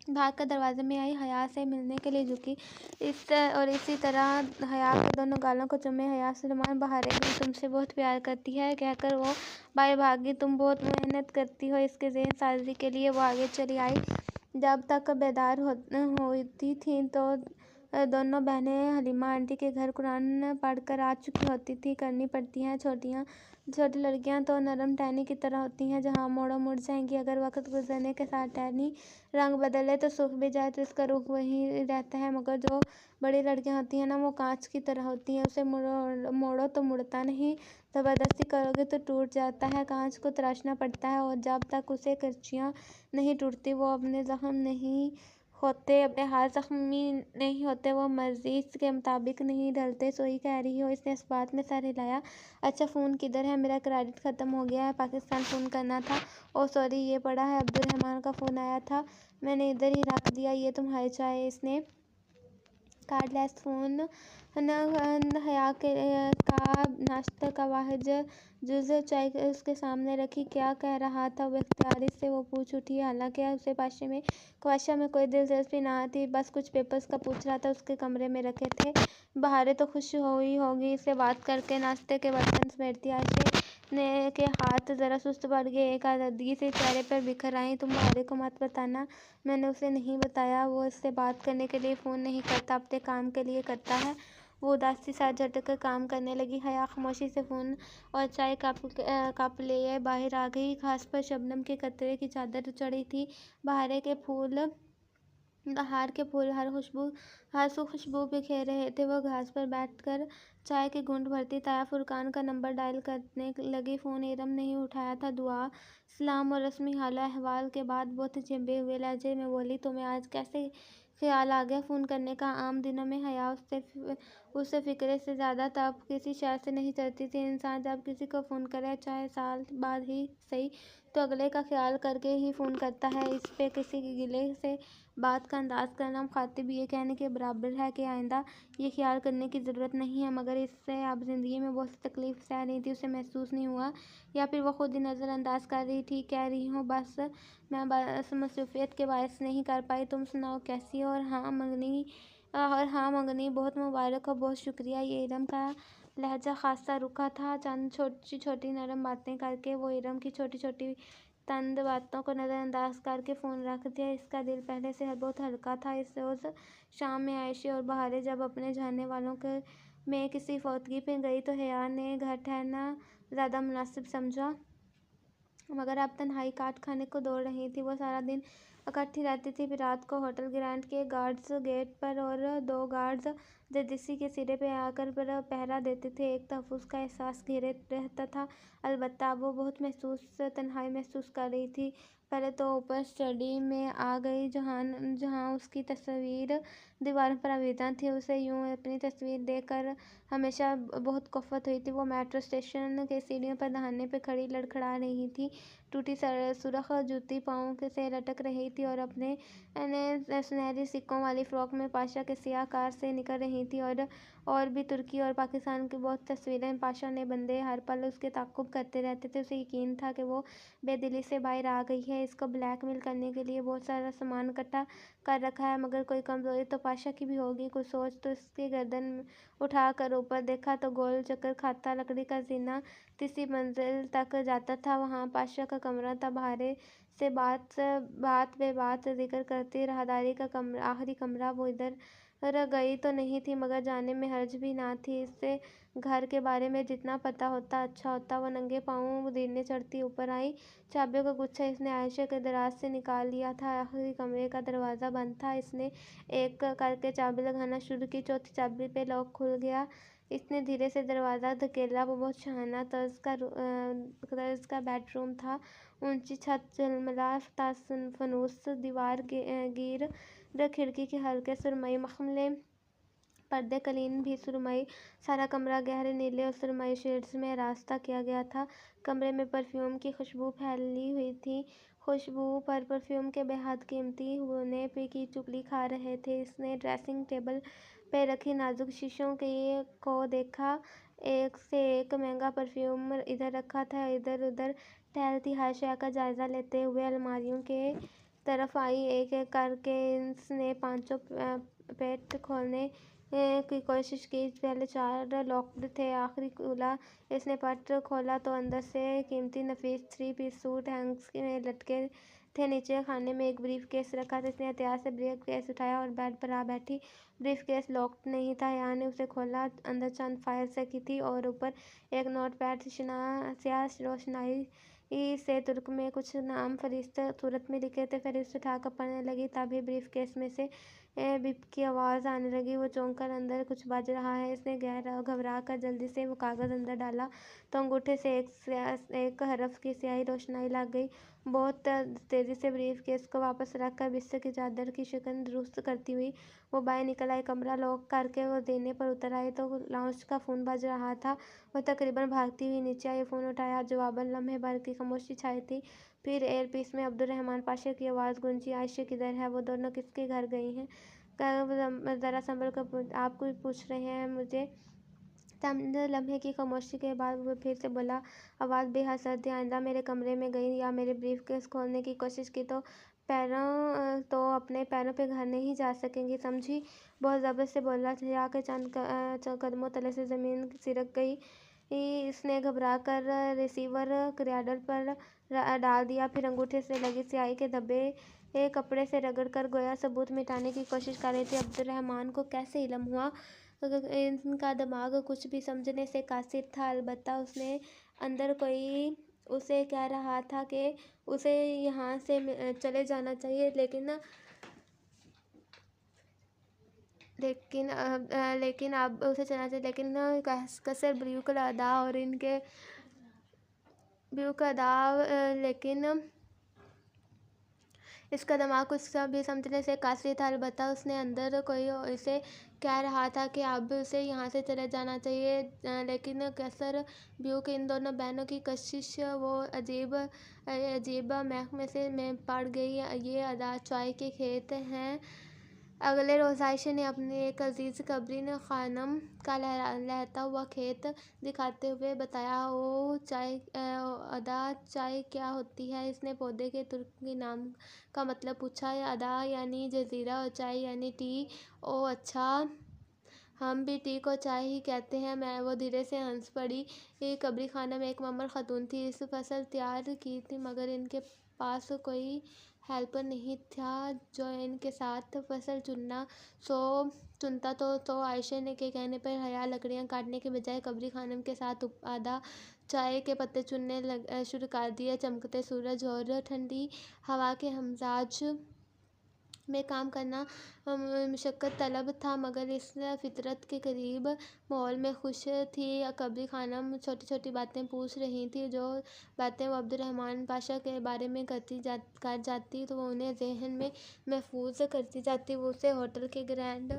भाग कर दरवाजे में आई, हया से मिलने के लिए झुकी। इसी तरह हया के दोनों गालों को चूमे। हया सलमान, बहारे गुल तुमसे बहुत प्यार करती है कहकर वो बाहर भागी। तुम बहुत मेहनत करती हो इसके ज़हन साजी के लिए। वो आगे चली आई। जब तक बेदार होती थी तो दोनों बहनें हलीमा आंटी के घर कुरान पढ़कर आ चुकी होती थी। करनी पड़ती हैं छोटी लड़कियां तो नरम टहनी की तरह होती हैं, जहां मोड़ो मुड़ जाएंगी। अगर वक्त गुजरने के साथ टहनी रंग बदले तो सूख भी जाए तो इसका रुख वही रहता है। मगर जो बड़ी लड़कियां होती हैं ना, वो कांच की तरह होती हैं। उसे मोड़ो तो मुड़ता नहीं, ज़बरदस्ती करोगे तो टूट जाता है। कांच को तराशना पड़ता है और जब तक उसे करचियाँ नहीं टूटती वो अपने जख्म नहीं होते, अपने हाथ जख्मी नहीं होते, वो मर्जी के मुताबिक नहीं ढलते। सोई कह रही हो? इसने इस बात में सर हिलाया। अच्छा, फ़ोन किधर है? मेरा क्रेडिट ख़त्म हो गया है, पाकिस्तान फ़ोन करना था। ओह सॉरी, ये पड़ा है। अब्दुल रहमान का फ़ोन आया था, मैंने इधर ही रख दिया। ये तुम्हारी चाय। इसने कार्डलेस फ़ोन हया का नाश्ते का वाहिद जुज़ चाय उसके सामने रखी। क्या कह रहा था? बेख्तियारी से वो पूछ उठी। हालांकि उसे ख्वाहिशा में कोई दिलचस्पी ना थी, बस कुछ पेपर्स का पूछ रहा था। उसके कमरे में रखे थे। बहारे तो खुश हुई होगी इससे बात करके। नाश्ते के बर्तन समेटती आयशा ने के हाथ ज़रा सुस्त पड़ गए, एक आज़ादगी से चेहरे पर बिखर आई। तुम बहारे को मत बताना, मैंने उसे नहीं बताया। वो इससे बात करने के लिए फ़ोन नहीं करता, अपने काम के लिए करता है। वो उदासी साथ झटक कर काम करने लगी। हया खामोशी से फ़ोन और चाय कप लिए बाहर आ गई। घास पर शबनम के कतरे की चादर चढ़ी थी। बहार के फूल हर सू खुशबू बिखेर रहे थे। वो घास पर बैठकर चाय के घूंट भरती। ताया फुरकान का नंबर डायल करने लगी। फ़ोन इरम ने उठाया था। दुआ सलाम और रस्मी हाल अहवाल के बाद बहुत चिंबे हुए लहजे में बोली, तुम्हें आज कैसे ख्याल आ गया फ़ोन करने का? आम दिनों में हया उससे फ़िक्रे से ज़्यादा तब किसी शय से नहीं डरती थी। इंसान जब किसी को फ़ोन करे, चाहे साल बाद ही सही, तो अगले का ख्याल करके ही फ़ोन करता है। इस पे किसी के गिले से बात का अंदाज़ करना मुखातिब ये कहने के बराबर है कि आइंदा ये ख्याल करने की ज़रूरत नहीं है। मगर इससे अब ज़िंदगी में बहुत सी तकलीफ़ सह रही थी, उसे महसूस नहीं हुआ, या फिर वो खुद ही नज़रअंदाज कर रही थी। कह रही हूँ बस मैं मसरूफ़ियत के बायस नहीं कर पाई। तुम सुनाओ कैसी हो? और हाँ मंगनी, बहुत मुबारक हो, बहुत शुक्रिया। ये इरम का लहजा खासा रुखा था। चंद छोटी छोटी नरम बातें करके वो इरम की छोटी छोटी तंद बातों को नज़रअंदाज करके फ़ोन रख दिया। इसका दिल पहले से बहुत हल्का था। इस रोज़ शाम में आयशा और बहारे जब अपने जानने वालों के में किसी फौतगी पे गई तो हया ने घर ठहरना ज़्यादा मुनासिब समझा। मगर अब तन्हाई काट खाने को दौड़ रही थी। वो सारा दिन इकट्ठी रहती थी, फिर रात को होटल ग्रैंड के गार्ड्स गेट पर और 2 गार्ड्स जर्सी के सिरे पे आकर पहरा देते थे। एक तहफ़्फ़ुज़ का एहसास घेरे रहता था। अलबत्ता अब वो बहुत तन्हाई महसूस कर रही थी। पहले तो ऊपर स्टडी में आ गई, जहाँ उसकी तस्वीर दीवारों पर आविदा थी। उसे यूँ अपनी तस्वीर देखकर हमेशा बहुत कुफ़्फ़त हुई थी। वो मेट्रो स्टेशन के सीढ़ियों पर दहाने पे खड़ी लड़खड़ा रही थी। टूटी सुर्ख़ जूती पाँव से लटक रही थी और अपने सुनहरी सिक्कों वाली फ़्रॉक में पाशा के सियाह कार से निकल रही थी। और भी तुर्की और पाकिस्तान की बहुत तस्वीरें पाशा ने बंदे हर पल उसके ताक़ुब करते रहते थे। उसे यकीन था कि वो बेदिली से बाहर आ गई है। इसको ब्लैकमेल करने के लिए बहुत सारा सामान इकट्ठा कर रखा है। मगर कोई कमज़ोरी तो पाशा की भी होगी। कुछ सोच तो उसकी गर्दन उठा कर ऊपर देखा तो गोल चक्कर खाता लकड़ी का जीना तीसरी मंजिल तक जाता था। वहाँ पाशा का कमरा था। बहारे से बात बे बात जिक्र करती राहदारी का आखिरी कमरा। वो इधर गई तो नहीं थी, मगर जाने में हर्ज भी ना थी। इससे घर के बारे में जितना पता होता अच्छा होता। वो नंगे पाँव धीरे चढ़ती ऊपर आई। चाबियों का गुच्छा इसने आयशा के दराज से निकाल लिया था। आखिरी कमरे का दरवाज़ा बंद था। इसने एक करके चाबी लगाना शुरू की। चौथी चाबी पे लॉक खुल गया। इसने धीरे से दरवाज़ा धकेला। वो बहुत शाहाना तर्ज का बेडरूम था। ऊंची छत, झलमला फनूस दीवार, गिर खिड़की के हल्के सुरमई मखमले पर्दे, कलीन भी सुरमई। सारा कमरा गहरे नीले और सुरमई शेड्स में रास्ता किया गया था। कमरे में परफ्यूम की खुशबू फैली हुई थी। खुशबू पर परफ्यूम के बेहद कीमती होने की चुगली खा रहे थे। इसने ड्रेसिंग टेबल पे रखी नाजुक शीशों को देखा। एक से एक महंगा परफ्यूम इधर रखा था। इधर उधर टहलती हाशिया का जायजा लेते हुए अलमारियों के तरफ आई। एक एक करके इसने पांचों पेट खोलने की कोशिश की। पहले 4 लॉक्ड थे, आखिरी खुला। इसने पट खोला तो अंदर से कीमती नफीस 3 पीस सूट हैंग्स में लटके थे। नीचे खाने में एक ब्रीफ केस रखा था। इसने एहतियात से ब्रीफ केस उठाया और बेड पर आ बैठी। ब्रीफ केस लॉक्ड नहीं था। यहाँ ने उसे खोला। अंदर चंद फाइल्स रखी थी और ऊपर एक नोटपैड। स्याह रोशनाई से तुर्क में कुछ नाम फरिश्त सूरत में लिखे थे। फरिश्त उठाकर पढ़ने लगी। तभी ब्रीफ केस में से बिप की आवाज़ आने लगी। वो चौंक कर अंदर कुछ बज रहा है। इसने घबरा कर जल्दी से वो कागज़ अंदर डाला तो अंगूठे से एक हरफ की स्याही रोशनाई लग गई। बहुत तेज़ी से ब्रीफ केस को वापस रखकर बिस्तर की चादर की शिकन दुरुस्त करती हुई वो बाहर निकल आई। कमरा लॉक करके वो देने पर उतर आई तो लाउंज का फ़ोन बज रहा था। वह तकरीबन भागती हुई नीचे आई। फ़ोन उठाया। जवाबन लम्हे भर की खामोशी छाई थी। फिर एयरपीस में अब्दुर्रहमान पाशा की आवाज़ गूंजी। आयशा किधर है? वो दोनों किसके घर गई हैं? ज़रा संभल कर, आप कुछ पूछ रहे हैं मुझे? चंद लम्हे की खामोशी के बाद वो फिर से बोला, आवाज़ बेहद सर्द थी। आइंदा मेरे कमरे में गई या मेरे ब्रीफकेस खोलने की कोशिश की तो अपने पैरों पे घर नहीं जा सकेंगी, समझी? बहुत ज़बरदस्त से बोला। जाकर चंद कदमों तले से ज़मीन सिरक गई। इसने घबरा कर रिसीवर क्रियाडल पर डाल दिया। फिर अंगूठे से लगी स्याही के धब्बे कपड़े से रगड़ कर गोया सबूत मिटाने की कोशिश कर रही थी। अब्दुर्रहमान को कैसे इल्म हुआ? इनका दिमाग कुछ भी समझने से कासिर था। अलबत्ता उसने अंदर कोई उसे कह रहा था कि उसे यहाँ से चले जाना चाहिए, लेकिन अब उसे चलना चाहिए। लेकिन कसर ब्रू का अदा लेकिन इसका दिमाग कुछ भी समझने से कासिर था। अलबत्ता उसने अंदर कोई इसे कह रहा था कि अब उसे यहाँ से चले जाना चाहिए, लेकिन कसर ब्रू की इन दोनों बहनों की कशिश वो अजीब महकमे से में पड़ गई। ये अदा चाय के खेत हैं। अगले रोज़ आयशा ने अपने एक अजीज़ कबरीन खानम का लहता हुआ खेत दिखाते हुए बताया। ओ अदा चाय क्या होती है? इसने पौधे के तुर्की नाम का मतलब पूछा। अदा यानी जजीरा और चाय यानी टी। ओ अच्छा, हम भी टी को चाय ही कहते हैं। मैं वो धीरे से हंस पड़ी। कबरी खाना में एक ममर खातून थी। इस फसल तैयार की थी, मगर इनके पास कोई हेल्पर नहीं था जो इनके साथ फसल चुनता तो आयशा ने के कहने पर हया लकड़ियाँ काटने के बजाय कबरी खानम के साथ आधा चाय के पत्ते चुनने शुरू कर दिए। चमकते सूरज और ठंडी हवा के हमजाज में काम करना मुशक्क़त तलब था, मगर इस फितरत के करीब माहौल में खुश थी। कबरी खानम छोटी छोटी बातें पूछ रही थी। जो बातें वो अब्दुर्रहमान पाशा के बारे में कर जाती तो वो उन्हें जहन में महफूज करती जाती। वो उसे होटल के ग्रैंड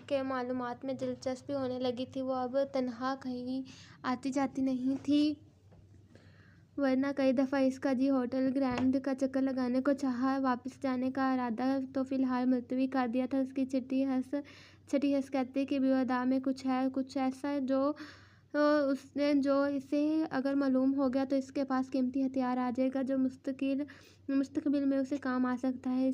के मालूमात में दिलचस्पी होने लगी थी। वो अब तन्हा कहीं आती जाती नहीं थी, वरना कई दफ़ा इसका जी होटल ग्रैंड का चक्कर लगाने को चाहा। वापस जाने का इरादा तो फ़िलहाल मुलतवी कर दिया था। उसकी छठी हंस कहती कि बेवदा में कुछ है, कुछ ऐसा जो इसे अगर मालूम हो गया तो इसके पास कीमती हथियार आ जाएगा जो मुस्तकबिल में उसे काम आ सकता है।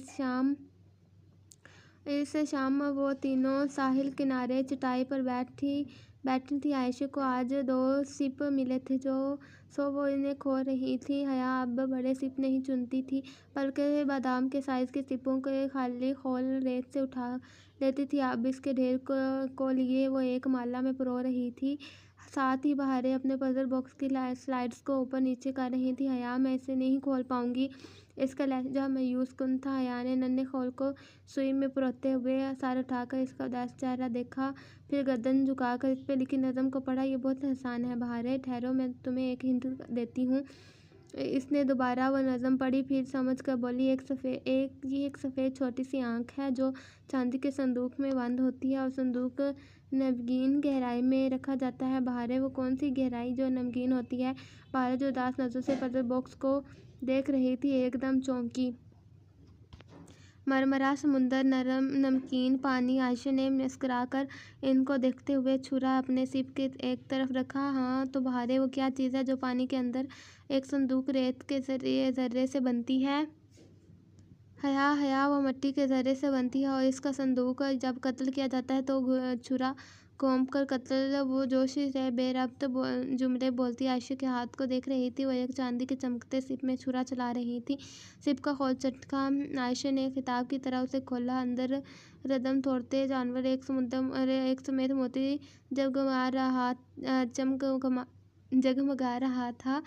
इस शाम वो तीनों साहिल किनारे चटाई पर बैठी थी। आयशा को आज 2 सिप मिले थे सो वो इन्हें खो रही थी। हया अब बड़े सिप नहीं चुनती थी, बल्कि बादाम के साइज़ के सिपों को खाली खोल रेत से उठा लेती थी। अब इसके ढेर को लिए वो एक माला में परो रही थी। साथ ही बहारें अपने पजल बॉक्स की स्लाइड्स को ऊपर नीचे कर रही थी। हया, मैं इसे नहीं खोल पाऊंगी। इसका लहजा मायूस कुन था। हया ने नन्हे खोल को सुई में परोते हुए सर उठाकर इसका उदास चेहरा देखा, फिर गर्दन झुकाकर इस पर लिखी नज़म को पढ़ा। ये बहुत आसान है बहारें, ठहरो मैं तुम्हें एक हिंट देती हूँ। इसने दोबारा वह नज़म पढ़ी, फिर समझ कर बोली, एक सफ़ेद छोटी सी आँख है जो चांदी के संदूक में बंद होती है और संदूक नमगीन गहराई में रखा जाता है। बहारें, वो कौन सी गहराई जो नमगीन होती है? बहारें जो उदास नज़रों से पजल बॉक्स को देख रही थी एकदम चौंकी। मरमरा समुंदर, नरम नमकीन पानी। आयशा ने मुस्कुराकर इनको देखते हुए छुरा अपने सिर के एक तरफ रखा। हाँ तो बहारे, वो क्या चीज़ है जो पानी के अंदर एक संदूक रेत के जर्रे से बनती है? हया हया, वो मिट्टी के जर्रे से बनती है और इसका संदूक जब कत्ल किया जाता है तो छुरा घोंप कर कत्ल। वो जोश से बेरब्त जुमले बोलती आयशा के हाथ को देख रही थी। वो एक चांदी के चमकते सिप में छुरा चला रही थी। सिप का खोल चटका। आयशा ने खिताब की तरह उसे खोला। अंदर रदम तोड़ते जानवर एक समेत मोती जगमगा रहा था।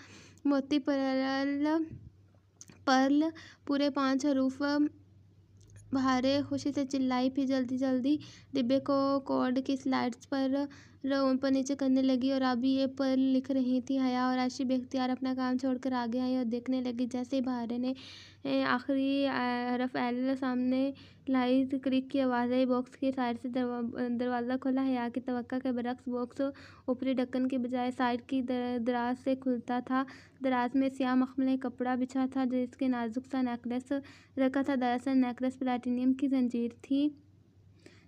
मोती पर्ल पूरे 5 हरूफ। बहारे खुशी से चिल्लाई, फिर जल्दी जल्दी डिब्बे को कोड की स्लाइड्स पर ऊपर नीचे करने लगी और अभी ये पर लिख रही थी। हया और आशी बेख्तियार अपना काम छोड़कर आगे आई और देखने लगी। जैसे ही बहारे ने आखिरी हरफ एल सामने लाई, क्रिक की आवाज़ आई। बॉक्स की साइड से दरवाज़ा खुला। हया की तवक्का के बरक्स बॉक्स ऊपरी ढक्कन के बजाय साइड की दराज से खुलता था। दराज में स्याह मखमली कपड़ा बिछा था जिसके नाजुक सा नेकलेस रखा था। दरअसल नेकलेस प्लैटिनम की जंजीर थी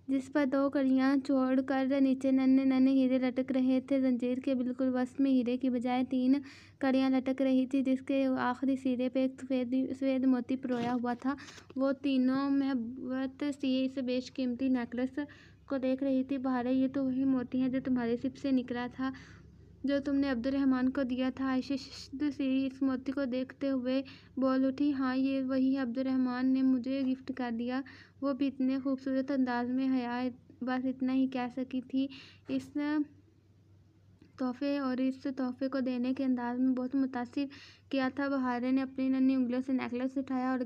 जिस पर 2 कड़ियाँ छोड़कर नीचे नन्हे नन्हे हीरे लटक रहे थे। जंजीर के बिल्कुल वसत में हीरे की बजाय 3 कड़ियाँ लटक रही थी जिसके आखिरी सिरे पे एक सफ़ेद मोती पिरोया हुआ था। वो तीनों महबत सी इस बेशकीमती नेकलेस को देख रही थी। बहारे, ये तो वही मोती है जो तुम्हारे सिप से निकला था, जो तुमने अब्दुर्रहमान को दिया था। आयशा शिद्दत से इस मोती को देखते हुए बोल उठी। हाँ, ये वही है, अब्दुर्रहमान ने मुझे गिफ्ट कर दिया, वो भी इतने खूबसूरत अंदाज में। हया बस इतना ही कह सकी थी। इस तोहफे को देने के अंदाज में बहुत मुतासिर किया था। बहारे ने अपनी नन्ही उंगलियों से नेकलेस उठाया और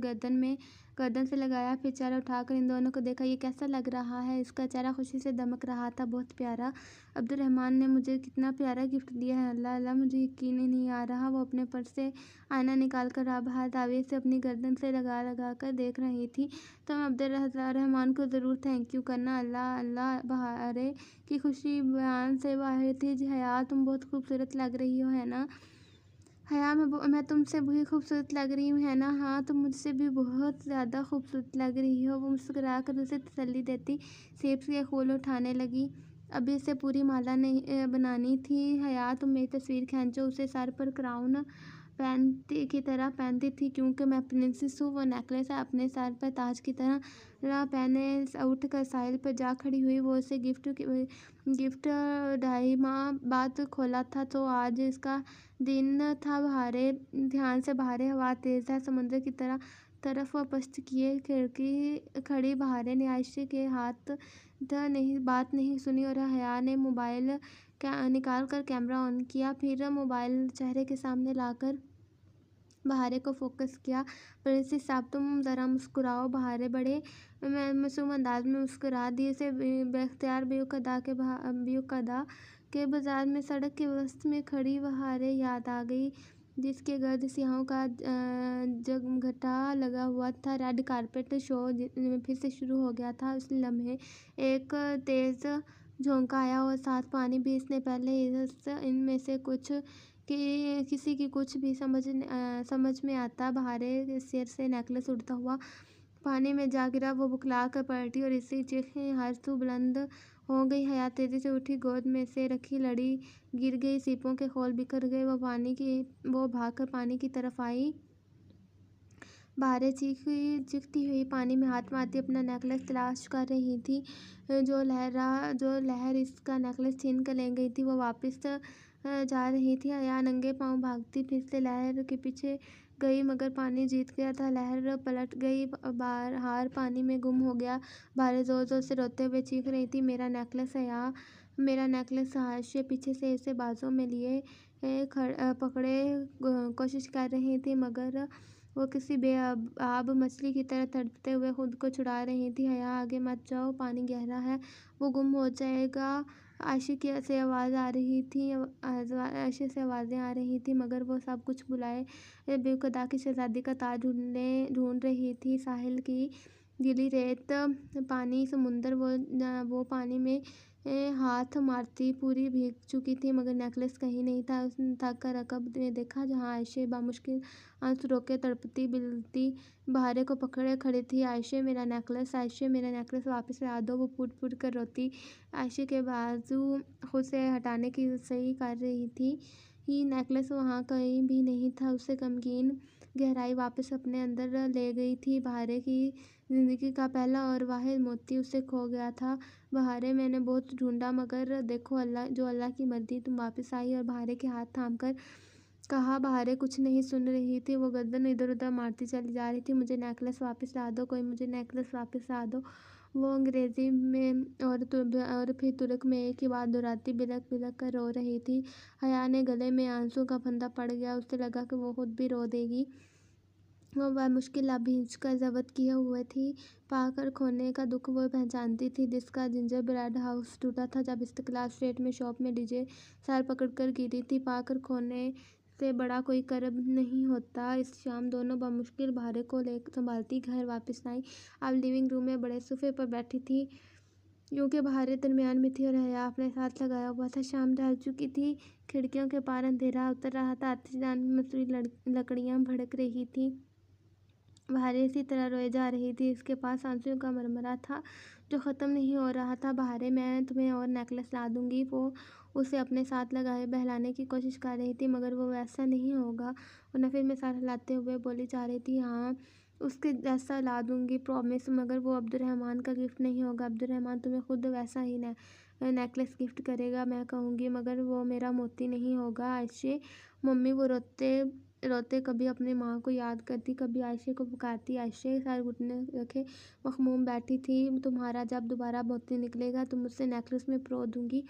गर्दन से लगाया, फिर चेहरा उठाकर इन दोनों को देखा। ये कैसा लग रहा है? इसका चेहरा खुशी से दमक रहा था। बहुत प्यारा। अब्दुर्रहमान ने मुझे कितना प्यारा गिफ्ट दिया है। अल्लाह अल्लाह, मुझे यकीन ही नहीं आ रहा। वो अपने पर्स से आईना निकाल कर बाहर दावे से अपनी गर्दन से लगा कर देख रही थी। तुम अब्दुर्रहमान को ज़रूर थैंक यू करना। अल्लाह अल्लाह। बहारे की खुशी बयान से बाहर थी। जी हया, तुम बहुत खूबसूरत लग रही हो, है ना? हया, मैं तुमसे भी खूबसूरत लग रही हूँ, है ना? हाँ, तुम मुझसे भी बहुत ज़्यादा खूबसूरत लग रही हो। वो मुस्कुरा कर उसे तसल्ली देती सेब के फूल उठाने लगी। अभी इसे पूरी माला नहीं बनानी थी। हया, तुम मेरी तस्वीर खींचो। उसे सर पर क्राउन की तरह पहनती थी क्योंकि मैं प्रिंसेस हूँ। वो नेकलेस अपने सर पर ताज की तरह पहने उठ कर साहिल पर जा खड़ी हुई। वो उसे गिफ्ट 2.5 माह बाद खोला था तो आज इसका दिन था। बहारे ध्यान से बहारे, हवा तेज है समुद्र की तरफ पश्च किए खिड़की खड़ी। बहारे ने आयशा के बात नहीं सुनी और हया ने मोबाइल निकाल कर कैमरा ऑन किया, फिर मोबाइल चेहरे के सामने लाकर बहारे को फोकस किया। प्रिंसेस साहब, तुम ज़रा मुस्कुराओ। बहारे बड़े मासूम अंदाज में मुस्कुरा दिए। से बेख्तियार बेयुक्दा के बाजार में सड़क के वसत में खड़ी बहारे याद आ गई जिसके गर्द सियाहों का जगमघटा लगा हुआ था। रेड कारपेट शो फिर से शुरू हो गया था। उस लम्हे एक तेज़ झोंका आया और साथ पानी भी। इसने पहले इनमें से किसी की कुछ भी समझ में आता। बहारे सिर से नेकलेस उड़ता हुआ पानी में जा गिरा। वो बुखला कर पलटी और इसी चीखें हर सू बुलंद हो गई। हया तेजी से उठी, गोद में से रखी लड़ी गिर गई, सीपों के खोल बिखर गए। वो भागकर पानी की तरफ आई। बहारे चीखती हुई पानी में हाथ मारती अपना नेकलेस तलाश कर रही थी। जो लहर इसका नेकलेस छीन कर ले गई थी वो वापस जा रही थी। हया नंगे पांव भागती फिर से लहर के पीछे गई मगर पानी जीत गया था। लहर पलट गई, हार पानी में गुम हो गया। बहारे जोर जोर से रोते हुए चीख रही थी, मेरा नेकलेस हया, मेरा नेकलेस। आयशा पीछे से इसे बाजों में लिए पकड़े कोशिश कर रही थी मगर वो किसी बेआब मछली की तरह तड़पते हुए खुद को छुड़ा रही थी। हया, आगे मत जाओ, पानी गहरा है, वो गुम हो जाएगा। आयशा से आवाज़ें आ रही थी मगर वो सब कुछ बुलाए बेखुदा की शहजादी का ताज ढूंढ रही थी। साहिल की गीली रेत, पानी, समुंदर, वो पानी में हाथ मारती पूरी भीग चुकी थी, मगर नेकलेस कहीं नहीं था। उसने थक कर रकब में देखा, जहाँ आयशे बामुश्किल आंसू रोके तड़पती बिलती बहारे को पकड़े खड़ी थी। आयशे मेरा नेकलेस, आयशे मेरा नेकलेस वापस ला दो, वो फूट फूट कर रोती आयशे के बाजू खुद से हटाने की सही कर रही थी। नेकलेस वहाँ कहीं भी नहीं था। उससे गमगीन गहराई वापस अपने अंदर ले गई थी। बहारे की जिंदगी का पहला और वाहिद मोती उससे खो गया था। बहारे, मैंने बहुत ढूंढा, मगर देखो अल्लाह, जो अल्लाह की मर्जी, तुम वापस आई। और बहारे के हाथ थाम कर कहा। बहारे कुछ नहीं सुन रही थी, वो गर्दन इधर उधर मारती चली जा रही थी। मुझे नेकलेस वापस ला दो, कोई मुझे नेकलेस वापस ला दो। वो अंग्रेजी में और फिर तुर्क में एक ही बात दोहराती बिलक बिलक कर रो रही थी। हया ने गले में आंसू का फंदा पड़ गया। उसे लगा कि वो खुद भी रो देगी। वो बामुश्किल अब हिचकर जब्त किए हुए थी। पाकर खोने का दुख वो पहचानती थी, जिसका जिंजर ब्रेड हाउस टूटा था जब इस्तेक्लाल स्ट्रीट में शॉप में डीजे सर पकड़कर गिरी थी। पाकर खोने से बड़ा कोई करब नहीं होता। इस शाम दोनों बामुश्किल बहारे को ले संभालती घर वापस आई। अब लिविंग रूम में बड़े सोफे पर बैठी थी, क्योंकि बहारे दरमियान में थी और हया अपने साथ लगाया हुआ था। शाम ढल चुकी थी, खिड़कियों के पार अंधेरा उतर रहा था। आतिशदान में मसूरी लकड़ियां भड़क रही थी। बहारे इसी तरह रोए जा रही थी। इसके पास आंसुओं का मरमरा था जो ख़त्म नहीं हो रहा था। बहारे, मैं तुम्हें और नेकलेस ला दूंगी। वो उसे अपने साथ लगाए बहलाने की कोशिश कर रही थी, मगर वो वैसा नहीं होगा। वो नफे में सर हिलाते हुए बोली जा रही थी, हाँ उसके जैसा ला दूंगी, प्रॉमिस, मगर वो अब्दुर्रहमान का गिफ्ट नहीं होगा। अब्दुर्रहमान तुम्हें खुद वैसा ही नेकलेस गिफ्ट करेगा। मैं कहूँगी, मगर वो मेरा मोती नहीं होगा। आयशे, मम्मी, वो रोते रोते कभी अपनी माँ को याद करती, कभी आयशे को पुकारती। आयशे सर घुटने रखे मखमूम बैठी थी। तुम्हारा जब दोबारा मोती निकलेगा तो मुझसे नेकलेस में परो दूंगी।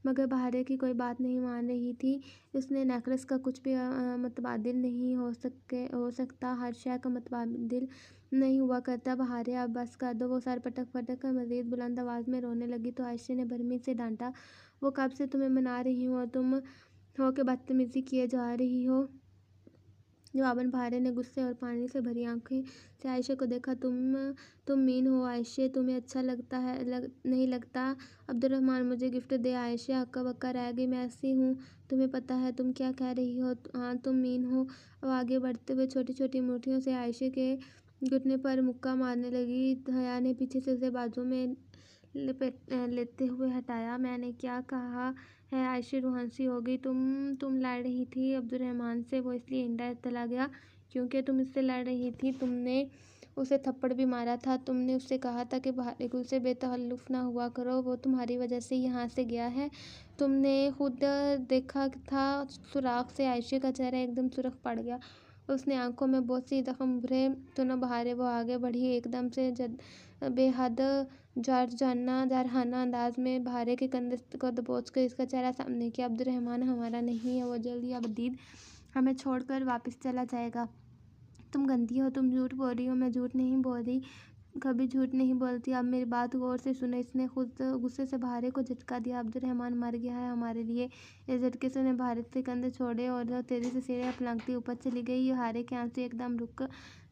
मगर बहारे की कोई बात नहीं मान रही थी। उसने नेकलेस का कुछ भी मतबादिल नहीं हो सकता। हर शय का मतबादिल नहीं हुआ करता। बहारे, अब बस कर दो। वो सर पटक पटक कर मजीद बुलंद आवाज़ में रोने लगी तो आयशे ने भरमी से डांटा, वो कब से तुम्हें मना रही हूँ और तुम हो के बदतमीजी किए जा रही हो। जवाबन बहारे ने गुस्से और पानी से भरी आंखें से आयशे को देखा। तुम मीन हो आयशे, तुम्हें अच्छा लगता है नहीं लगता। अब्दुर्रहमान मुझे गिफ्ट दे। आयशे हक्का बक्का रह गई। मैं ऐसी हूँ, तुम्हें पता है तुम क्या कह रही हो। हाँ तुम मीन हो। अब आगे बढ़ते हुए छोटी छोटी मुट्ठियों से आयशे के घुटने पर मुक्का मारने लगी। हया ने पीछे से उसे बाजू में लेते हुए हटाया। मैंने क्या कहा है? आयशे रूहान सी हो गई। तुम लड़ रही थी अब्दुर्रहमान से, वो इसलिए इंडा चला गया क्योंकि तुम इससे लड़ रही थी। तुमने उसे थप्पड़ भी मारा था। तुमने उससे कहा था कि बाहरी गुल से बेतकल्लुफ़ ना हुआ करो, वो तुम्हारी वजह से यहाँ से गया है। तुमने खुद देखा था सुराख से आयशे का चेहरा एकदम सुर्ख पड़ गया। उसने आंखों में बहुत सी जख्म भरे तो न बहारे। वो आगे बढ़ी एकदम से बेहद जारहाना अंदाज में बहारे के कंधे को दबोच कर इसका चेहरा सामने किया। अब्दुर्रहमान हमारा नहीं है, वो जल्द या बदीद हमें छोड़कर वापस चला जाएगा। तुम गंदी हो, तुम झूठ बोल रही हो। मैं झूठ नहीं बोल रही, कभी झूठ नहीं बोलती। अब मेरी बात गौर से सुनो। इसने खुद गुस्से से बहारे को झटका दिया। अब्दुर्रहमान मर गया है हमारे लिए। इस झटके से उसने बहारे से कंधे छोड़े और तेजी से सीढ़ियाँ फलंगती ऊपर चली गई। बहारे के आंसू एकदम रुक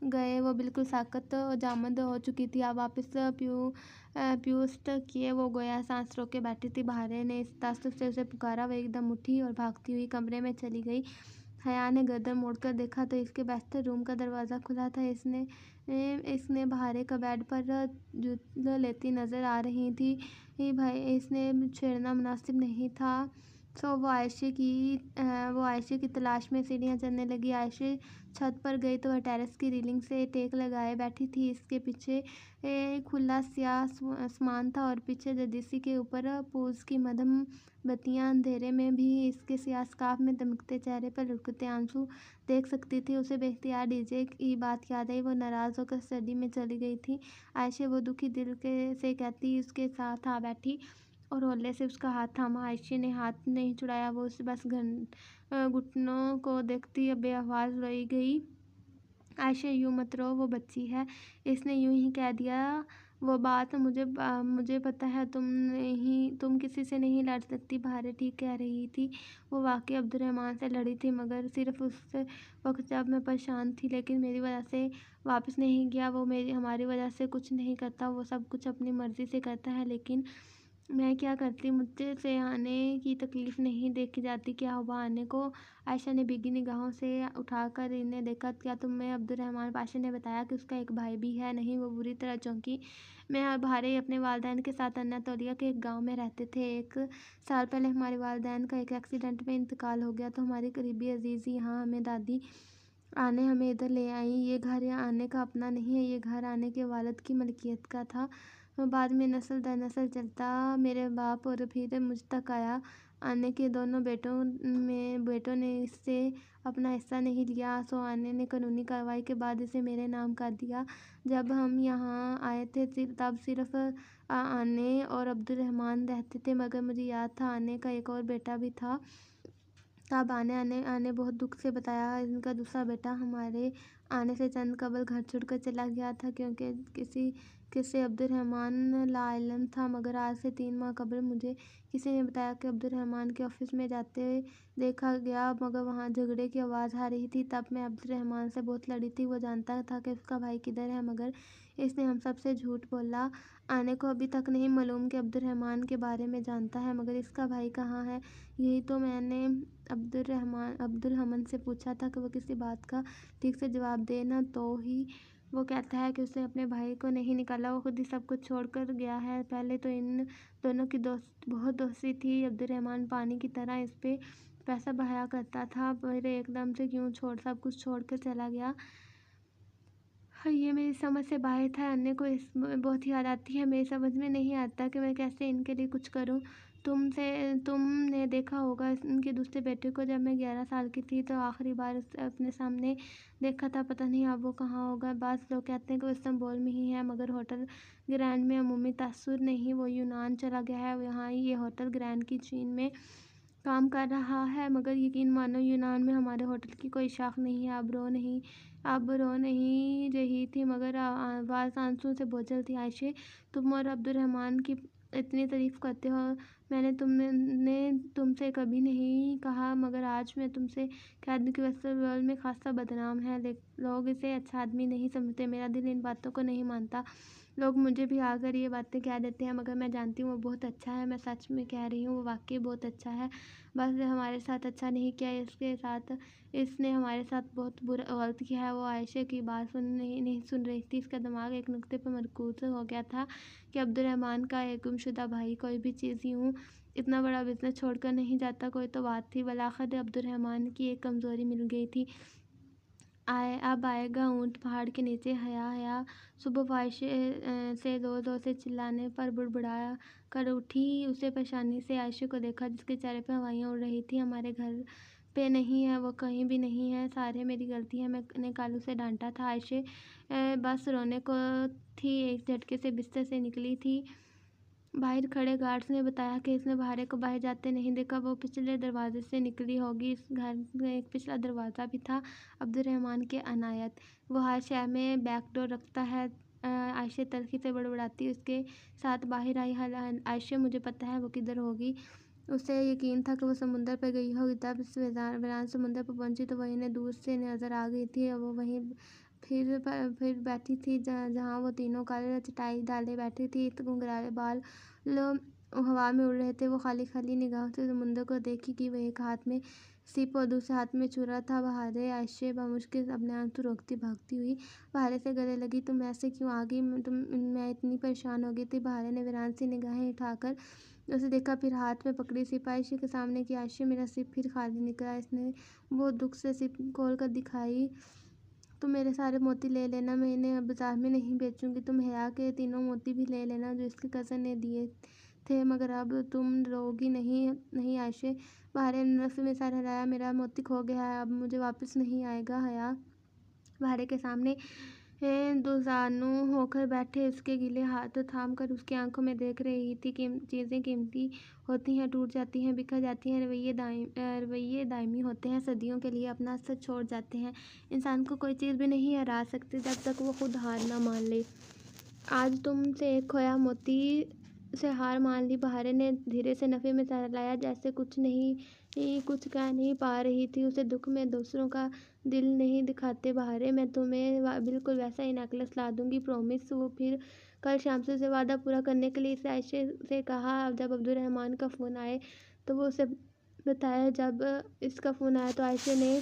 गए। वो बिल्कुल साकत और जामद हो चुकी थी। अब वापस प्यूस्ट किए वो गोया सांस रोके बैठी थी। बहारे ने इस तासुब से उसे पुकारा। वो एकदम उठी और भागती हुई कमरे में चली गई। हया ने गर्दन मोड़कर देखा तो इसके बेस्टर रूम का दरवाज़ा खुला था। इसने बहारे का बेड पर जूत लेती नज़र आ रही थी। भाई, इसने छेड़ना मुनासिब नहीं था। सो वो आयशे की तलाश में सीढ़ियाँ चढ़ने लगी। आयशे छत पर गई तो वह टेरेस की रेलिंग से टेक लगाए बैठी थी। इसके पीछे खुला स्याह आसमान था और पीछे जदीसी के ऊपर पूज की मध्यम बत्तियां अंधेरे में भी इसके स्याह स्कार्फ में दमकते चेहरे पर लुढ़कते आंसू देख सकती थी। उसे बेख्तियार डीजे की बात याद आई। वो नाराज़ होकर स्टडी में चली गई थी। आयशे, वो दुखी दिल से कहती उसके साथ आ बैठी और होले से उसका हाथ थामा। आयशे ने हाथ नहीं छुड़ाया। वो उसे बस घुटनों को देखती बेआवाज़ रोई गई। आयशे, यूँ मत रो, वो बच्ची है। इसने यूँ ही कह दिया वो बात। मुझे पता है तुम किसी से नहीं लड़ सकती। बहारे ठीक कह रही थी। वो वाकई अब्दुर्रहमान से लड़ी थी, मगर सिर्फ उस वक्त जब मैं परेशान थी। लेकिन मेरी वजह से वापस नहीं गया। वो हमारी वजह से कुछ नहीं करता। वो सब कुछ अपनी मर्ज़ी से करता है। लेकिन मैं क्या करती, मुझसे से आने की तकलीफ नहीं देखी जाती, क्या हुआ आने को? आयशा ने भीगी निगाहों से उठाकर इन्हें देखा। क्या तुम्हें अब्दुर्रहमान पाशा ने बताया कि उसका एक भाई भी है? नहीं, वो बुरी तरह चौंकी। मैं और भारे अपने वालिदैन के साथ अनातोलिया के एक गांव में रहते थे। 1 साल पहले हमारे वालिदैन का एक एक्सीडेंट में इंतकाल हो गया, तो हमारी करीबी अजीज़ी यहाँ हमें दादी आने हमें इधर ले आई। ये घर यहाँ आने का अपना नहीं है, ये घर आने के वालिद की मलकियत का था। बाद में नस्ल दर नस्ल चलता मेरे बाप और फिर मुझ तक आया। आने के दोनों बेटों ने इससे अपना हिस्सा नहीं लिया, सो आने ने कानूनी कार्रवाई के बाद इसे मेरे नाम कर दिया। जब हम यहाँ आए थे तब सिर्फ आने और अब्दुर्रहमान रहते थे, मगर मुझे याद था आने का एक और बेटा भी था। तब आने बहुत दुख से बताया, इनका दूसरा बेटा हमारे आने से चंद कबल घर छोड़कर चला गया था, क्योंकि किसी अब्दुर्रहमान लाइलम था। मगर आज से 3 माह कबल मुझे किसी ने बताया कि अब्दुर्रहमान के ऑफिस में जाते देखा गया, मगर वहाँ झगड़े की आवाज़ आ रही थी। तब मैं अब्दुर्रहमान से बहुत लड़ी थी। वो जानता था कि उसका भाई किधर है, मगर इसने हम सब से झूठ बोला। आने को अभी तक नहीं मालूम कि अब्दुर्रहमान के बारे में जानता है, मगर इसका भाई कहाँ है? यही तो मैंने अब्दुल हमन से पूछा था कि वो किसी बात का ठीक से जवाब दे ना, तो ही वो कहता है कि उसने अपने भाई को नहीं निकाला, वो खुद ही सब कुछ छोड़ कर गया है। पहले तो इन दोनों की बहुत दोस्ती थी। अब्दुर्रहमान पानी की तरह इस पे पैसा बहाया करता था, फिर एकदम से क्यों सब कुछ छोड़ कर चला गया। ये मेरी समझ से बाहर था। अन्य को इसमें बहुत याद आती है। मेरी समझ में नहीं आता कि मैं कैसे इनके लिए कुछ करूं। तुमने देखा होगा इनके दूसरे बेटे को, जब मैं 11 साल की थी तो आखिरी बार अपने सामने देखा था। पता नहीं अब वो कहाँ होगा। बास लोग कहते हैं कि वो इस्तांबुल में ही है, मगर होटल ग्रैंड में अमूमी तासुर नहीं, वो यूनान चला गया है। यहाँ ही ये होटल ग्रैंड की चीन में काम कर रहा है, मगर यकीन मानो यूनान में हमारे होटल की कोई शाख नहीं है। अब रो नहीं रही थी, मगर आवाज़ आंसू से बोझल थी। आयशे, तुम और अब्दुर्रहमान की इतनी तारीफ़ करते हो, मैंने तुमसे कभी नहीं कहा, मगर आज मैं तुमसे कह दूं कि वेस्टरवर्ल्ड में खासा बदनाम है। लोग इसे अच्छा आदमी नहीं समझते। मेरा दिल इन बातों को नहीं मानता। लोग मुझे भी आकर ये बातें कह देते हैं, मगर मैं जानती हूँ वो बहुत अच्छा है। मैं सच में कह रही हूँ, वो वाकई बहुत अच्छा है। बस हमारे साथ अच्छा नहीं किया, इसने हमारे साथ बहुत बुरा गलत किया है। वो आयशा की बात नहीं सुन रही थी। इसका दिमाग एक नुक्ते पर मरकूज हो गया था कि अब्दुर्रहमान का एक गुमशुदा भाई कोई भी चीज़ यूँ इतना बड़ा बिजनेस छोड़कर नहीं जाता। कोई तो बात थी। वलाखिर अब्दुर्रहमान की एक कमज़ोरी मिल गई थी। अब आएगा ऊँट पहाड़ के नीचे। हया हया सुबह ख्वाहिश से ज़ोर से चिल्लाने पर बुड़बुड़ा कर उठी। उसे परेशानी से आयशा को देखा, जिसके चेहरे पर हवाइयाँ उड़ रही थी। हमारे घर पे नहीं है, वो कहीं भी नहीं है। सारे मेरी गलती है। मैंने कालू से डांटा था। आयशा बस रोने को थी, एक झटके से बिस्तर से निकली थी। बाहर खड़े गार्ड्स ने बताया कि इसने भारे को बाहर जाते नहीं देखा। वो पिछले दरवाजे से निकली होगी। इस घर में एक पिछला दरवाज़ा भी था, अब्दुर्रहमान के अनायत। वो हर शहर में बैक डोर रखता है। आयशा तलखी से बड़बड़ाती उसके साथ बाहर आई। आयशा, मुझे पता है वो किधर होगी। उसे यकीन था कि वो समुंदर पर गई होगी। तब इस वीरान समुंदर पर पहुंची तो वही ने दूर से नज़र आ गई थी। वो वहीं फिर बैठी थी जहाँ वो तीनों काले चटाई डाले बैठी थी। घुंघराले बाल हवा में उड़ रहे थे। वो खाली खाली निगाहों से समुंदर को देखी कि वह एक हाथ में सिप और दूसरे हाथ में छुरा था। बहारे आयशा बामुश्किल अपने आंसू रोकती भागती हुई बहारे से गले लगी। तुम ऐसे क्यों आ गई? मैं इतनी परेशान हो गई थी। बहारे ने वीरान सी निगाहें उठाकर उसे देखा, फिर हाथ में पकड़ी सिप आयशा के सामने की। आयशा, मेरा सिप फिर खाली निकला। इसने वो दुख से सिप खोल कर दिखाई। तुम मेरे सारे मोती ले लेना, मैं इन्हें बाजार में नहीं बेचूंगी। तुम हया के तीनों मोती भी ले लेना जो इसके कज़न ने दिए थे, मगर अब तुम रोगी नहीं आयशा। बहारे ने नफ़े में सर हिलाया। मेरा मोती खो गया है, अब मुझे वापस नहीं आएगा। हया बहारे के सामने दुजानू होकर बैठे उसके गीले हाथ थाम कर उसकी आंखों में देख रही थी। चीज़ें कीमती होती हैं, टूट जाती हैं, बिखर जाती हैं। रवैये दायमी होते हैं, सदियों के लिए अपना असर छोड़ जाते हैं। इंसान को कोई चीज़ भी नहीं हरा सकती जब तक वो खुद हार ना मान ले। आज तुमसे एक खोया मोती से हार मान ली। बहारे ने धीरे से नफ़े में सर हिलाया, जैसे कुछ नहीं कुछ कह नहीं पा रही थी। उसे दुख में दूसरों का दिल नहीं दिखाते बहारे। मैं तुम्हें बिल्कुल वैसा ही नेकलेस ला दूंगी, प्रॉमिस। वो फिर कल शाम से उसे वादा पूरा करने के लिए इसे आयशे से कहा। जब अब्दुलरहमान का फ़ोन आए तो वो उसे बताया। जब इसका फ़ोन आया तो आयशे ने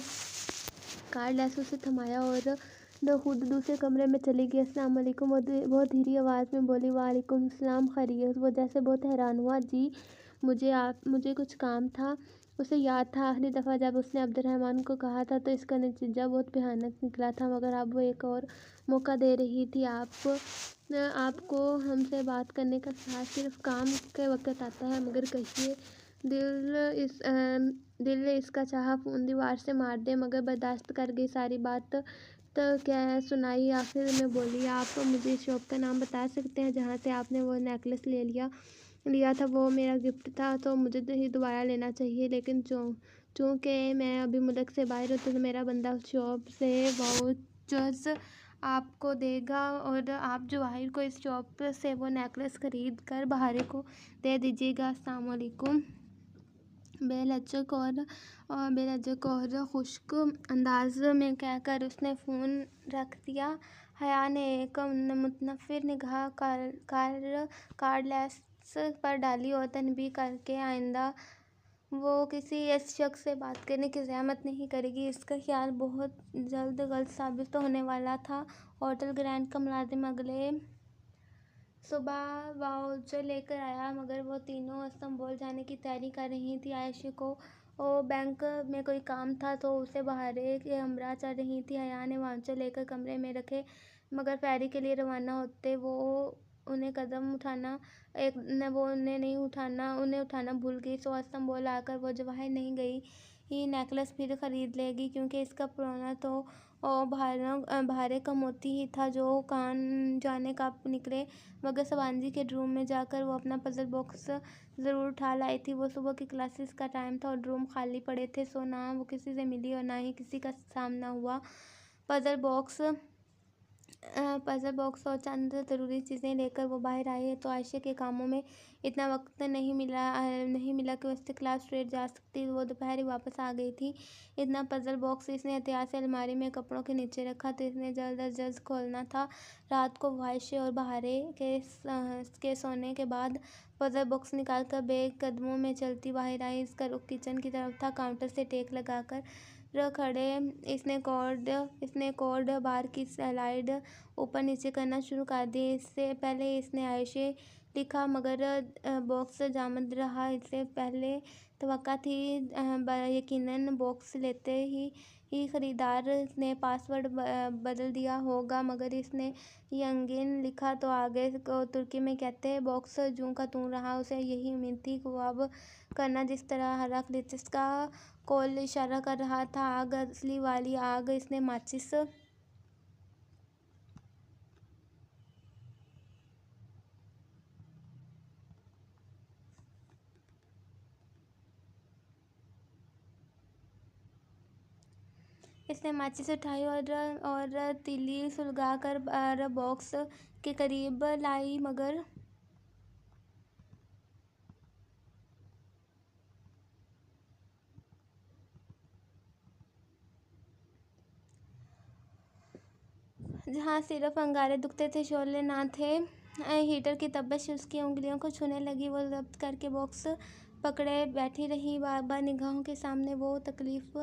कार्ड लेस उसे थमाया और न खुद दूसरे कमरे में चली गई। अस्सलाम वालेकुम, वो धीरी आवाज़ में बोली। वालेकुम सलाम, खैरियत? वो जैसे बहुत हैरान हुआ। जी मुझे कुछ काम था। उसे याद था आखिरी दफ़ा जब उसने अब्दुलरहमान को कहा था तो इसका नतीजा बहुत भयानक निकला था, मगर अब वो एक और मौका दे रही थी। आपको हमसे बात करने का साहस सिर्फ काम के वक्त आता है। मगर कहिए, दिल इसका चाहा फ़ोन दीवार से मार दे, मगर बर्दाश्त कर गई सारी बात। तो क्या सुनाई? आखिर में बोली। आप मुझे शॉप का नाम बता सकते हैं जहाँ से आपने वो नेकलेस लिया था? वो मेरा गिफ्ट था तो मुझे तो ही दोबारा लेना चाहिए, लेकिन चूँकि मैं अभी मुल्क से बाहर हूँ तो मेरा बंदा उस शॉप से वाउचर्स आपको देगा और आप जवाहिर को इस शॉप से वो नेकलेस ख़रीद कर बहारे को दे दीजिएगा। अस्सलाम वालेकुम। बेलज्जक और खुश्क अंदाज में कहकर उसने फ़ोन रख दिया। हया ने एक मुतनफ़िर निगाह कार्डलेस पर डाली और तनबीह करके आइंदा वो किसी ऐसे शख्स से बात करने की ज़हमत नहीं करेगी। इसका ख्याल बहुत जल्द गलत साबित होने वाला था। होटल ग्रैंड का मुलाजिम अगले सुबह वाउचर लेकर आया, मगर वो तीनों इस्तांबुल जाने की तैयारी कर रही थी। आयशा को बैंक में कोई काम था तो उसे बहारे के हमरा चल रही थी। हया ने वाउचर लेकर कमरे में रखे, मगर फेरी के लिए रवाना होते उन्हें उठाना भूल गई। सो इस्तांबुल आकर वो जवाहिर नहीं गई ही नेकलेस फिर खरीद लेगी, क्योंकि इसका पुराना तो भारे का मोती ही था जो कान जाने का निकले। मगर सवांजी के रूम में जाकर वो अपना पजल बॉक्स ज़रूर उठा लाई थी। वो सुबह की क्लासेस का टाइम था और रूम खाली पड़े थे। सो ना वो किसी से मिली और ना ही किसी का सामना हुआ। पजल बॉक्स और चंद ज़रूरी चीज़ें लेकर वो बाहर आई तो आयशा के कामों में इतना वक्त नहीं मिला कि उससे क्लास स्ट्रेट जा सकती। वो दोपहर ही वापस आ गई थी। इतना पजल बॉक्स इसने एहतियात से अलमारी में कपड़ों के नीचे रखा तो इसने जल्द अज जल्द खोलना था। रात को वो आयशा और बहारे के सोने के बाद पजल बॉक्स निकाल कर बेकदमों में चलती बाहर आई। इसका रुख किचन की तरफ था। काउंटर से टेक लगाकर खड़े इसने कोल्ड बार की स्लाइड ऊपर नीचे करना शुरू कर दी। इससे पहले इसने आयशा लिखा, मगर बॉक्स जामद रहा। इससे पहले तवक्का थी यकीनन बॉक्स लेते ही खरीदार ने पासवर्ड बदल दिया होगा, मगर इसने यंगीन लिखा तो आगे को तुर्की में कहते हैं बॉक्स जूं का तूं रहा। उसे यही उम्मीद थी कि वो अब करना जिस तरह हराक्लिस का कॉल इशारा कर रहा था। आग, असली वाली आग। इसने माचिस उठाई और तीली सुलगाकर बॉक्स के करीब लाई, मगर जहाँ सिर्फ अंगारे दुखते थे, शोले ना थे। हीटर की तपिश उसकी उंगलियों को छूने लगी। वो जब्त करके बॉक्स पकड़े बैठी रही। बार-बार निगाहों के सामने वो तकलीफ,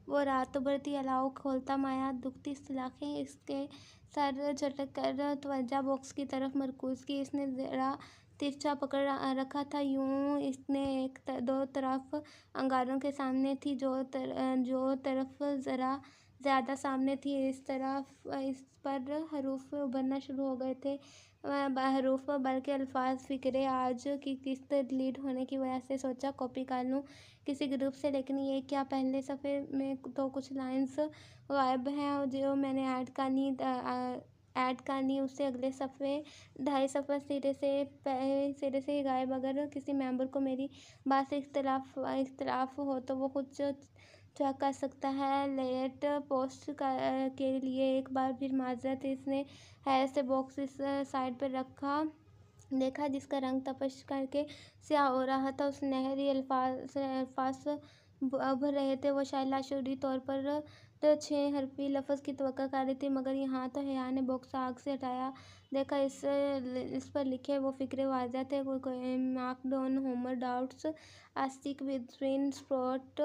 वो रात उभरती अलाव खोलता माया, दुखती सलाखें। इसके सर झटक कर तवज्जो बॉक्स की तरफ मरकूज़ की। इसने ज़रा तिरछा पकड़ रखा था, यूं इसने दो तरफ अंगारों के सामने थी। जो तरफ ज़रा ज़्यादा सामने थी, इस पर हरूफ उभरना शुरू हो गए थे। हरूफ बल्कि अल्फाज। फ़िक्रे आज की किस्त डिलीट होने की वजह से सोचा कॉपी कर लूँ किसी ग्रुप से, लेकिन ये क्या, पहले सफ़े में तो कुछ लाइंस गायब हैं जो मैंने ऐड करनी उससे अगले सफ़े 2.5 सफ़े सिरे से ही गायब। अगर किसी मेंबर को मेरी बात से इख्तिलाफ हो तो वो कुछ चेक कर सकता है। लेट पोस्ट के लिए एक बार फिर माजरत। इसने है से बॉक्स इस साइड पर देखा जिसका रंग तपश करके स्याह हो रहा था। उस सुनहरी अल्फास उभर रहे थे। वो शायद लाशूरी तौर पर तो 6 हरफी लफ्ज़ की तवक्को कर रही थी, मगर यहाँ तो हया ने बॉक्स आग से हटाया। देखा इस पर लिखे वो फ़िक्रे वाज़ेह थे। कोई marked on Homer doubts a stick between sprout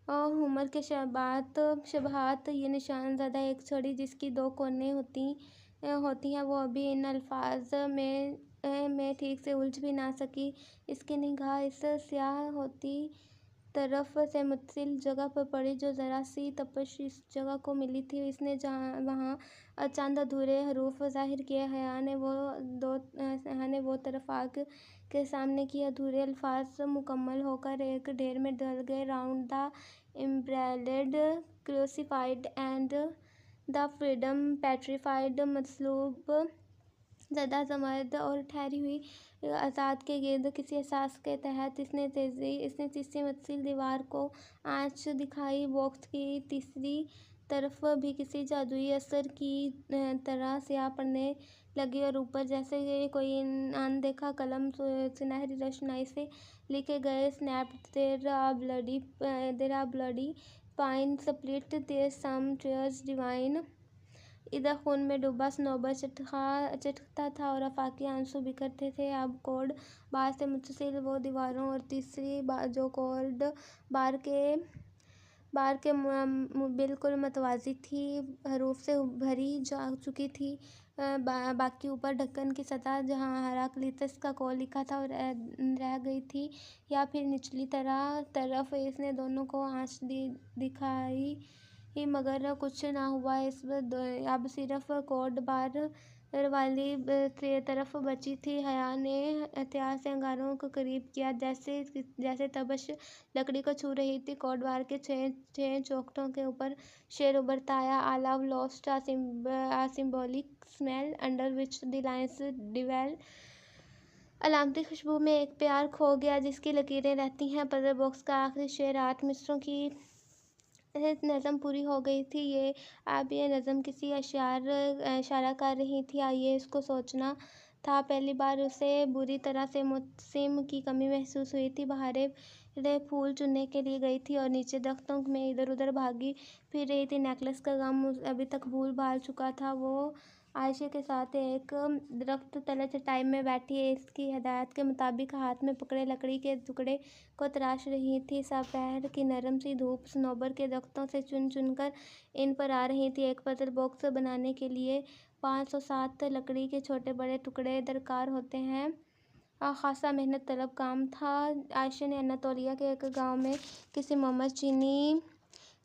Homer के शबहात ये निशान ज़्यादा एक छड़ी जिसकी 2 कोने होती हैं, वो अभी इन अल्फाज में ठीक से उलझ भी ना सकी। इसकी निगाह इस स्याह होती तरफ से मुतसिल जगह पर पड़ी जो ज़रा सी तपश इस जगह को मिली थी। इसने जहाँ वहाँ चंद अधूरे हरूफ ज़ाहिर किए। हया ने वो तरफ आग के सामने की। अधूरे अल्फाज मुकम्मल होकर एक ढेर में डल गए। Round the embroiled crucified and the freedom petrified मसलूब ज़्यादा जमर्द और ठहरी हुई आज़ाद के गिर्द किसी एहसास के तहत इसने तीसरी मुतसिल दीवार को आँच दिखाई। बॉक्स की तीसरी तरफ भी किसी जादुई असर की तरह स्याह पड़ने लगी और ऊपर जैसे कोई अनदेखा कलम सुनहरी रोशनाई से लिखे गए snapped there a bloody pine split there some tears divine. इधर खून में डूबा सनोबर चटकता था और आफाकी आंसू बिखरते थे। अब कोड बार से मुतसिल वो दीवारों और तीसरी जो कोड बार के बिल्कुल मतवाज़ी थी, हरूफ से भरी जा चुकी थी। बाकी ऊपर ढक्कन की सतह जहाँ हेराक्लितस का कॉल लिखा था और रह गई थी, या फिर निचली तरफ इसने दोनों को आँच दिखाई, मगर कुछ ना हुआ। अब सिर्फ कोड बार वाली तरफ बची थी। हया ने एहतियात से अंगारों को करीब किया, जैसे तबश लकड़ी को छू रही थी। कोड बार के 6 चौखटों के ऊपर शेर उभरता आया। I love lost a symbolic smell under which the lines dwell. अलामती खुशबू में एक प्यार खो गया जिसकी लकीरें रहती हैं। पजल बॉक्स का आखिरी शेर 8 मिसरों की नज़म पूरी हो गई थी। ये नज़म किसी इशारा कर रही थी। आइए इसको सोचना था। पहली बार उसे बुरी तरह से मौसम की कमी महसूस हुई थी। बहारें फूल चुनने के लिए गई थी और नीचे दरख्तों में इधर उधर भागी फिर रही थी। नेकलेस का गम अभी तक भूल भाल चुका था। वो आयशा के साथ एक दरख्त तले चटाई में बैठी इसकी हिदायत के मुताबिक हाथ में पकड़े लकड़ी के टुकड़े को तराश रही थी। दोपहर की नरम सी धूप सनोबर के दरख्तों से चुन चुन कर इन पर आ रही थी। एक पजल बॉक्स बनाने के लिए 507 लकड़ी के छोटे बड़े टुकड़े दरकार होते हैं। खासा मेहनत तलब काम था। आयशा ने अनातोलिया के एक गांव में किसी मोहम्मद चीनी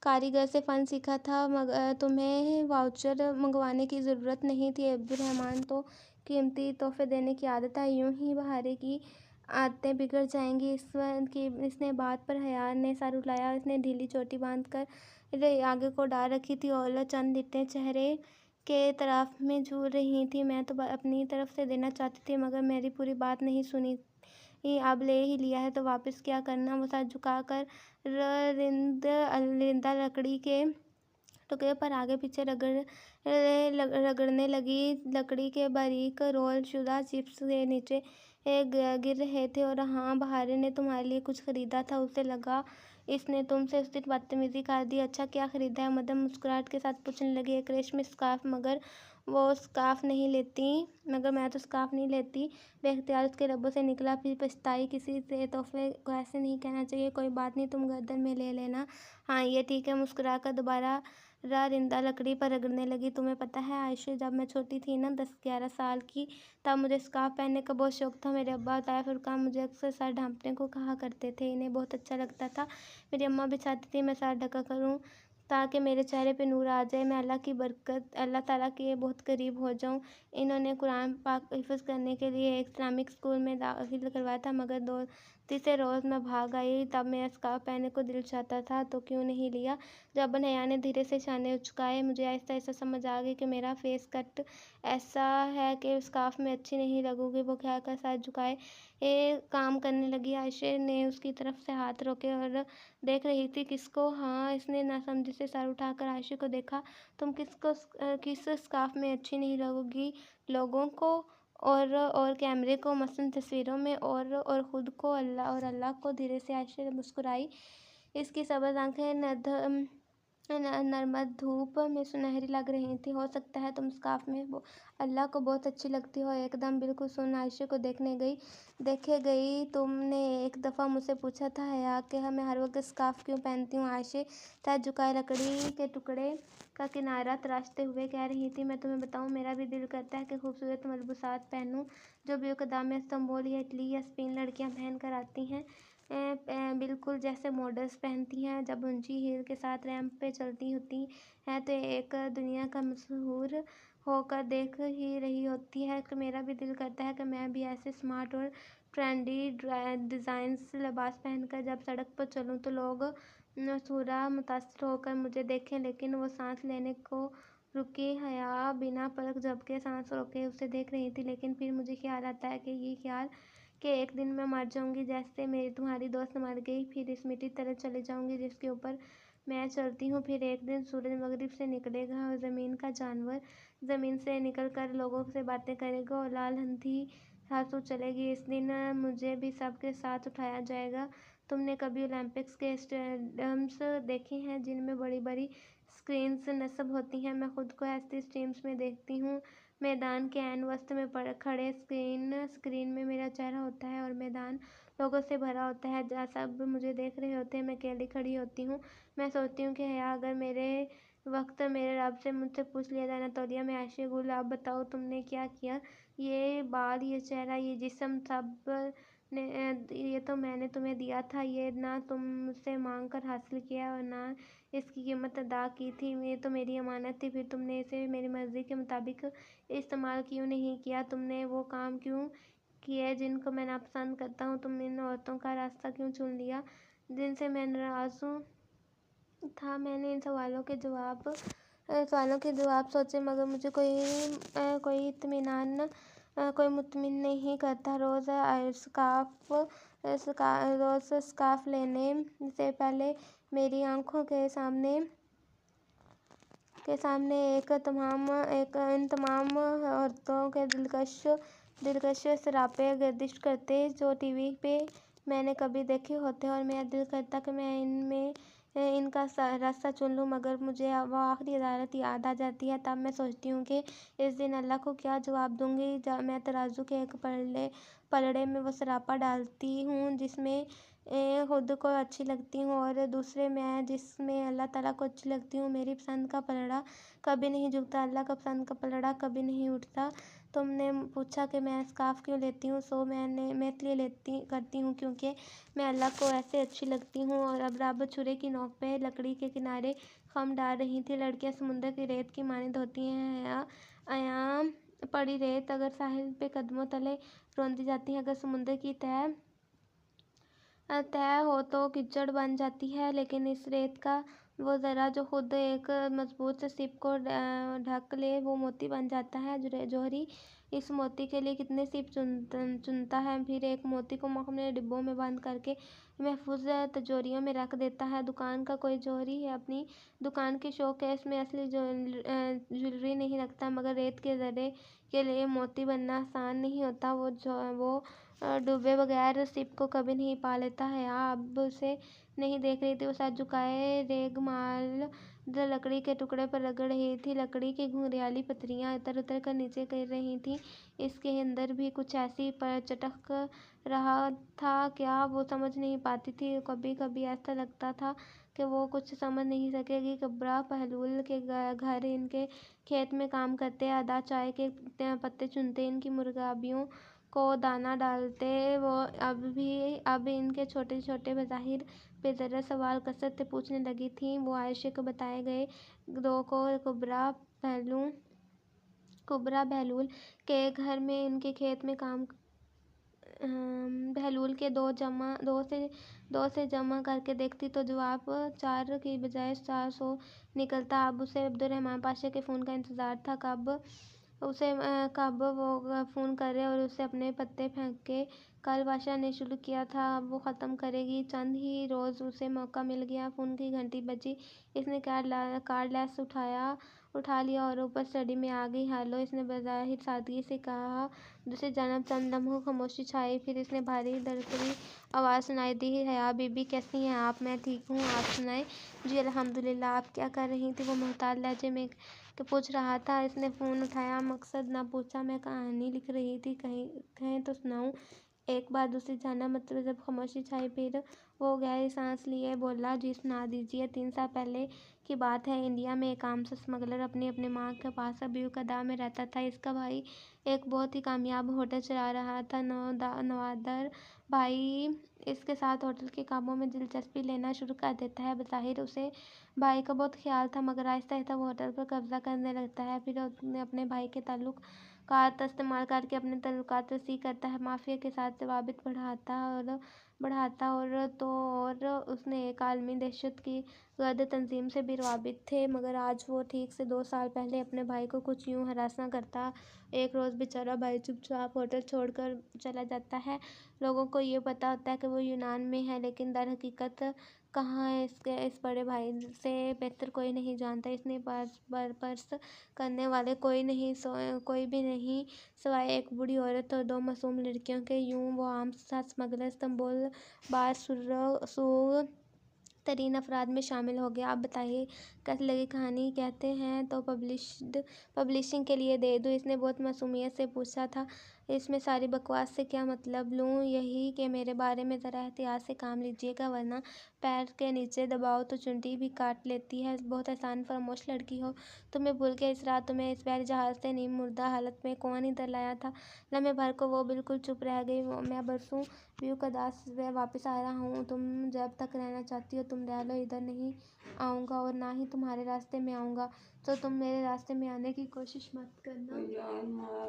कारीगर से फ़न सीखा था। तुम्हें वाउचर मंगवाने की ज़रूरत नहीं थी अब्दुर्रहमान, तो कीमती तोहफे देने की आदत है। यूं ही बहारे की आदतें बिगड़ जाएंगी। इसने बात पर हया ने सर उठाया। इसने ढीली चोटी बांध कर आगे को डाल रखी थी और चंद लिट्टें चेहरे के तरफ में झूल रही थी। मैं तो अपनी तरफ से देना चाहती थी, मगर मेरी पूरी बात नहीं सुनी। अब ले ही लिया है तो वापस क्या करना। वो सर झुकाकर रिंदा लकड़ी के टुकड़े पर आगे पीछे रगड़ने लगी। लकड़ी के बारीक रोल शुदा चिप्स के नीचे गिर रहे थे। और हाँ, बहारे ने तुम्हारे लिए कुछ खरीदा था। उसे लगा इसने तुमसे उस दिन बदतमीजी कर दी। अच्छा, क्या खरीदा है? मदम मुस्कुराहट के साथ पूछने लगी। एक रेशमी स्कार्फ। मगर मैं तो स्कार्फ नहीं लेती। बेख्तियार उसके लबों से निकला। फिर पछताई। किसी से तोहफे को ऐसे नहीं कहना चाहिए। कोई बात नहीं, तुम गर्दन में ले लेना। हाँ, ये ठीक है। मुस्कुरा कर दोबारा रिंदा लकड़ी पर रगड़ने लगी। तुम्हें पता है आयशा, जब मैं छोटी थी ना, 10-11 साल की, तब मुझे स्कार्फ पहनने का बहुत शौक था। मेरे अब्बा ताया फुरकान मुझे अक्सर सर ढांपने को कहा करते थे। इन्हें बहुत अच्छा लगता था। मेरी अम्मा भी चाहती थी मैं सर ढका करूँ ताकि मेरे चेहरे पे नूर आ जाए। मैं अल्लाह ताला के बहुत करीब हो जाऊँ। इन्होंने कुरान पाक हिफ्ज़ करने के लिए एक इस्लामिक स्कूल में दाखिल करवाया था, मगर तीसरे रोज़ मैं भाग आई। तब मेरा स्कार्फ पहनने को दिल चाहता था तो क्यों नहीं लिया। जब हया ने धीरे से शाने उचकाए, मुझे आहिस्ता आहिस्ता समझ आ गई कि मेरा फेस कट ऐसा है कि स्कार्फ में अच्छी नहीं लगूंगी। वो क्या कर सर झुकाए काम करने लगी। आयशा ने उसकी तरफ से हाथ रोके और देख रही थी। किसको? हाँ, इसने नासमझी से सर उठाकर आयशा को देखा। तुम किस स्कार्फ में अच्छी नहीं लगोगी? लोगों को और कैमरे को, मसलन तस्वीरों में, और खुद को, अल्लाह को। धीरे से आयशा मुस्कुराई। इसकी सब्ज़ आँखें नर्मद धूप में सुनहरी लग रही थी। हो सकता है तुम स्कार्फ में वो अल्लाह को बहुत अच्छी लगती हो। एकदम बिल्कुल सुन आयशा को देखे गई। तुमने एक दफ़ा मुझसे पूछा था हया कि मैं हर वक्त स्कार्फ क्यों पहनती हूँ। आयशा सर झुकाए लकड़ी के टुकड़े का किनारा तराशते हुए कह रही थी, मैं तुम्हें बताऊँ, मेरा भी दिल करता है कि खूबसूरत मलबूसात पहनूँ जो बियोकदा में इस्तांबुल या इटली या स्पेन लड़कियाँ पहन कर आती हैं, बिल्कुल जैसे मॉडल्स पहनती हैं जब ऊंची हील के साथ रैंप पे चलती होती हैं तो एक दुनिया का मशहूर होकर देख ही रही होती है। कि मेरा भी दिल करता है कि मैं भी ऐसे स्मार्ट और ट्रेंडी डिज़ाइंस लिबास पहनकर जब सड़क पर चलूँ तो लोग थोड़ा मुतासर होकर मुझे देखें। लेकिन वो सांस लेने को रुकी। हया बिना पलक झपके सांस रोके उसे देख रही थी। लेकिन फिर मुझे ख्याल आता है कि ये ख्याल कि एक दिन मैं मर जाऊंगी जैसे मेरी तुम्हारी दोस्त मर गई, फिर इस मिट्टी तरह चले जाऊंगी जिसके ऊपर मैं चलती हूँ। फिर एक दिन सूरज मगरिब से निकलेगा और ज़मीन का जानवर ज़मीन से निकल कर लोगों से बातें करेगा और लाल हंसी आंसू चलेगी। इस दिन मुझे भी सबके साथ उठाया जाएगा। तुमने कभी ओलंपिक्स के स्टेडियम्स देखे हैं जिनमें बड़ी बड़ी स्क्रीन्स नस्ब होती हैं? मैं खुद को ऐसे स्ट्रीम्स में देखती हूँ। मैदान के ऐन वस्त में खड़े स्क्रीन में मेरा चेहरा होता है और मैदान लोगों से भरा होता है जहाँ सब मुझे देख रहे होते हैं। मैं अकेली खड़ी होती हूँ। मैं सोचती हूँ कि हया, अगर मेरे वक्त मेरे रब से मुझसे पूछ लिया जाए, नतोलिया मैं आयशा गुल, आप बताओ तुमने क्या किया? ये बाल, ये चेहरा, ये जिस्म सब ने ये तो मैंने तुम्हें दिया था। ये ना तुम मुझसे मांग कर हासिल किया और ना इसकी कीमत अदा की थी। ये तो मेरी अमानत थी। फिर तुमने इसे मेरी मर्ज़ी के मुताबिक इस्तेमाल क्यों नहीं किया? तुमने वो काम क्यों किए जिनको मैं नापसंद करता हूँ? तुम इन औरतों का रास्ता क्यों चुन लिया जिनसे मैं नाराज़ था? मैंने इन सवालों के जवाब सोचे मगर मुझे कोई इत्मीनान कोई मुतमिन नहीं करता। रोज़ स्कार्फ लेने से पहले मेरी आंखों के सामने इन तमाम औरतों के दिलकश सरापे गर्दिश करते जो टीवी पे मैंने कभी देखे होते और मेरा दिल करता कि मैं इनका रास्ता चुन लूँ। मगर मुझे वो आखिरी अदालत याद आ जाती है। तब मैं सोचती हूँ कि इस दिन अल्लाह को क्या जवाब दूँगी। मैं तराजू के एक पलड़े में वो सरापा डालती हूँ जिसमें खुद को अच्छी लगती हूँ और दूसरे में जिसमें अल्लाह ताला को अच्छी लगती हूँ। मेरी पसंद का पलड़ा कभी नहीं झुकता, अल्लाह का पसंद का पलड़ा कभी नहीं उठता। तुमने पूछा कि मैं स्कार्फ क्यों लेती हूँ, मैं इसलिए करती हूँ क्योंकि मैं अल्लाह को ऐसे अच्छी लगती हूँ। और अब रब छुरे की नोक पे लकड़ी के किनारे खम डाल रही थी। लड़कियाँ समुद्र की रेत की मानद होती हैं। आयाम पड़ी रेत अगर साहिल पे कदमों तले रौंदी जाती है, अगर समुद्र की तय हो तो कीचड़ बन जाती है। लेकिन इस रेत का वो ज़रा जो खुद एक मजबूत से सिप को ढक ले वो मोती बन जाता है। जौहरी इस मोती के लिए कितने सिप चुनता है, फिर एक मोती को अपने डिब्बों में बंद करके महफूज तिजोरियों में रख देता है। दुकान का कोई जौहरी है अपनी दुकान के शोकेस में असली ज्वेलरी नहीं रखता, मगर रेत के ज़रे के लिए मोती बनना आसान नहीं होता। वो डूबे बगैर सिप को कभी नहीं पा लेता है। अब उसे नहीं देख रही थी। वो सर झुकाए रेगमाल लकड़ी के टुकड़े पर रगड़ रही थी। लकड़ी की घुंघराली पत्तियां इतर उतर कर नीचे गिर रही थी। इसके अंदर भी कुछ ऐसी पर चटक रहा था क्या वो समझ नहीं पाती थी। कभी कभी ऐसा लगता था कि वो कुछ समझ नहीं सकेगी। कब्रा बहलूल के घर इनके खेत में काम करते, आधा चाय के पत्ते चुनते, इनकी मुर्गाबियों को दाना डालते। वो अब इनके छोटे छोटे बज़ाहिर बेदर्द सवाल कसरत से पूछने लगी थी। वो आयशा को बताए गए दो को कुबरा बहलूल के घर में उनके खेत में काम बहलूल के दो से जमा करके देखती तो जवाब 4 की बजाय 400 निकलता। अब उसे अब्दुर्रहमान पाशा के फ़ोन का इंतज़ार था। कब वो फ़ोन करे और उसे अपने पत्ते फेंक के कल पाशा ने शुरू किया था अब वो ख़त्म करेगी। चंद ही रोज़ उसे मौका मिल गया। फ़ोन की घंटी बजी। इसने कार्डलेस उठाया उठा लिया और ऊपर स्टडी में आ गई। हेलो, इसने बज़ाहिर सादगी से कहा। दूसरी जानब चंद लम्हों खामोशी छाई, फिर इसने भारी धड़कती आवाज़ सुनाई दी, हया बीबी कैसी हैं आप? मैं ठीक हूँ, आप सुनाएं। जी अल्हम्दुलिल्लाह। आप क्या कर रही थी? वो मुहताज लहजे में पूछ रहा था। इसने फ़ोन उठाया, मकसद ना पूछा। मैं कहानी लिख रही थी, कहें तो सुनाऊँ? एक बार दूसरी जानब मतलब जब खामोशी छाई, फिर वो गहरी सांस लिए बोला, जी सुना दीजिए। 3 साल पहले की बात है। इंडिया में एक आम सा स्मगलर अपनी माँ के पास अब्यूकदा में रहता था। इसका भाई एक बहुत ही कामयाब होटल चला रहा था। नवादर भाई इसके साथ होटल के कामों में दिलचस्पी लेना शुरू कर देता है। बज़ाहिर उसे भाई का बहुत ख्याल था, मगर आहिस्ता आहिस्ता वो होटल पर कब्जा करने लगता है। फिर उसने अपने भाई के ताल्लुकात इस्तेमाल करके अपने ताल्लुकात वसी करता है, माफिया के साथ रवाबित और उसने एक आलमी दहशत की गर्द तंजीम से भी रवाबित थे। मगर आज वो ठीक से 2 साल पहले अपने भाई को कुछ यूं हरासा करता। एक रोज़ बेचारा भाई चुपचाप होटल छोड़कर चला जाता है। लोगों को ये पता होता है कि वो यूनान में है, लेकिन दर हकीकत कहाँ है इस बड़े भाई से बेहतर कोई नहीं जानता। इसने पर्स करने वाले कोई भी नहीं, सिवाय एक बूढ़ी औरत और 2 मासूम लड़कियों के। यूं वो आम सा स्मगलर इस्तांबुल बारसूग तरीन अफराद में शामिल हो गया। आप बताइए कैसी लगी कहानी? कहते हैं तो पब्लिशिंग के लिए दे दूँ? इसने बहुत मासूमियत से पूछा था। इसमें सारी बकवास से क्या मतलब लूँ? यही कि मेरे बारे में ज़रा एहतियात से काम लीजिएगा, वरना पैर के नीचे दबाओ तो चुंडी भी काट लेती है। बहुत एहसान फरामोश लड़की हो। तुम्हें भूल के इस रात तुम्हें इस बहरी जहाज़ से नीम मुर्दा हालत में कौन इधर लाया था? लम्हे भर को वो बिल्कुल चुप रह गई। मैं बरसों ब्यूकदा से वापस आ रहा हूँ। तुम जब तक रहना चाहती हो तुम रह लो। इधर नहीं आऊँगा और ना ही तुम्हारे रास्ते में आऊँगा, तो तुम मेरे रास्ते में आने की कोशिश मत करना।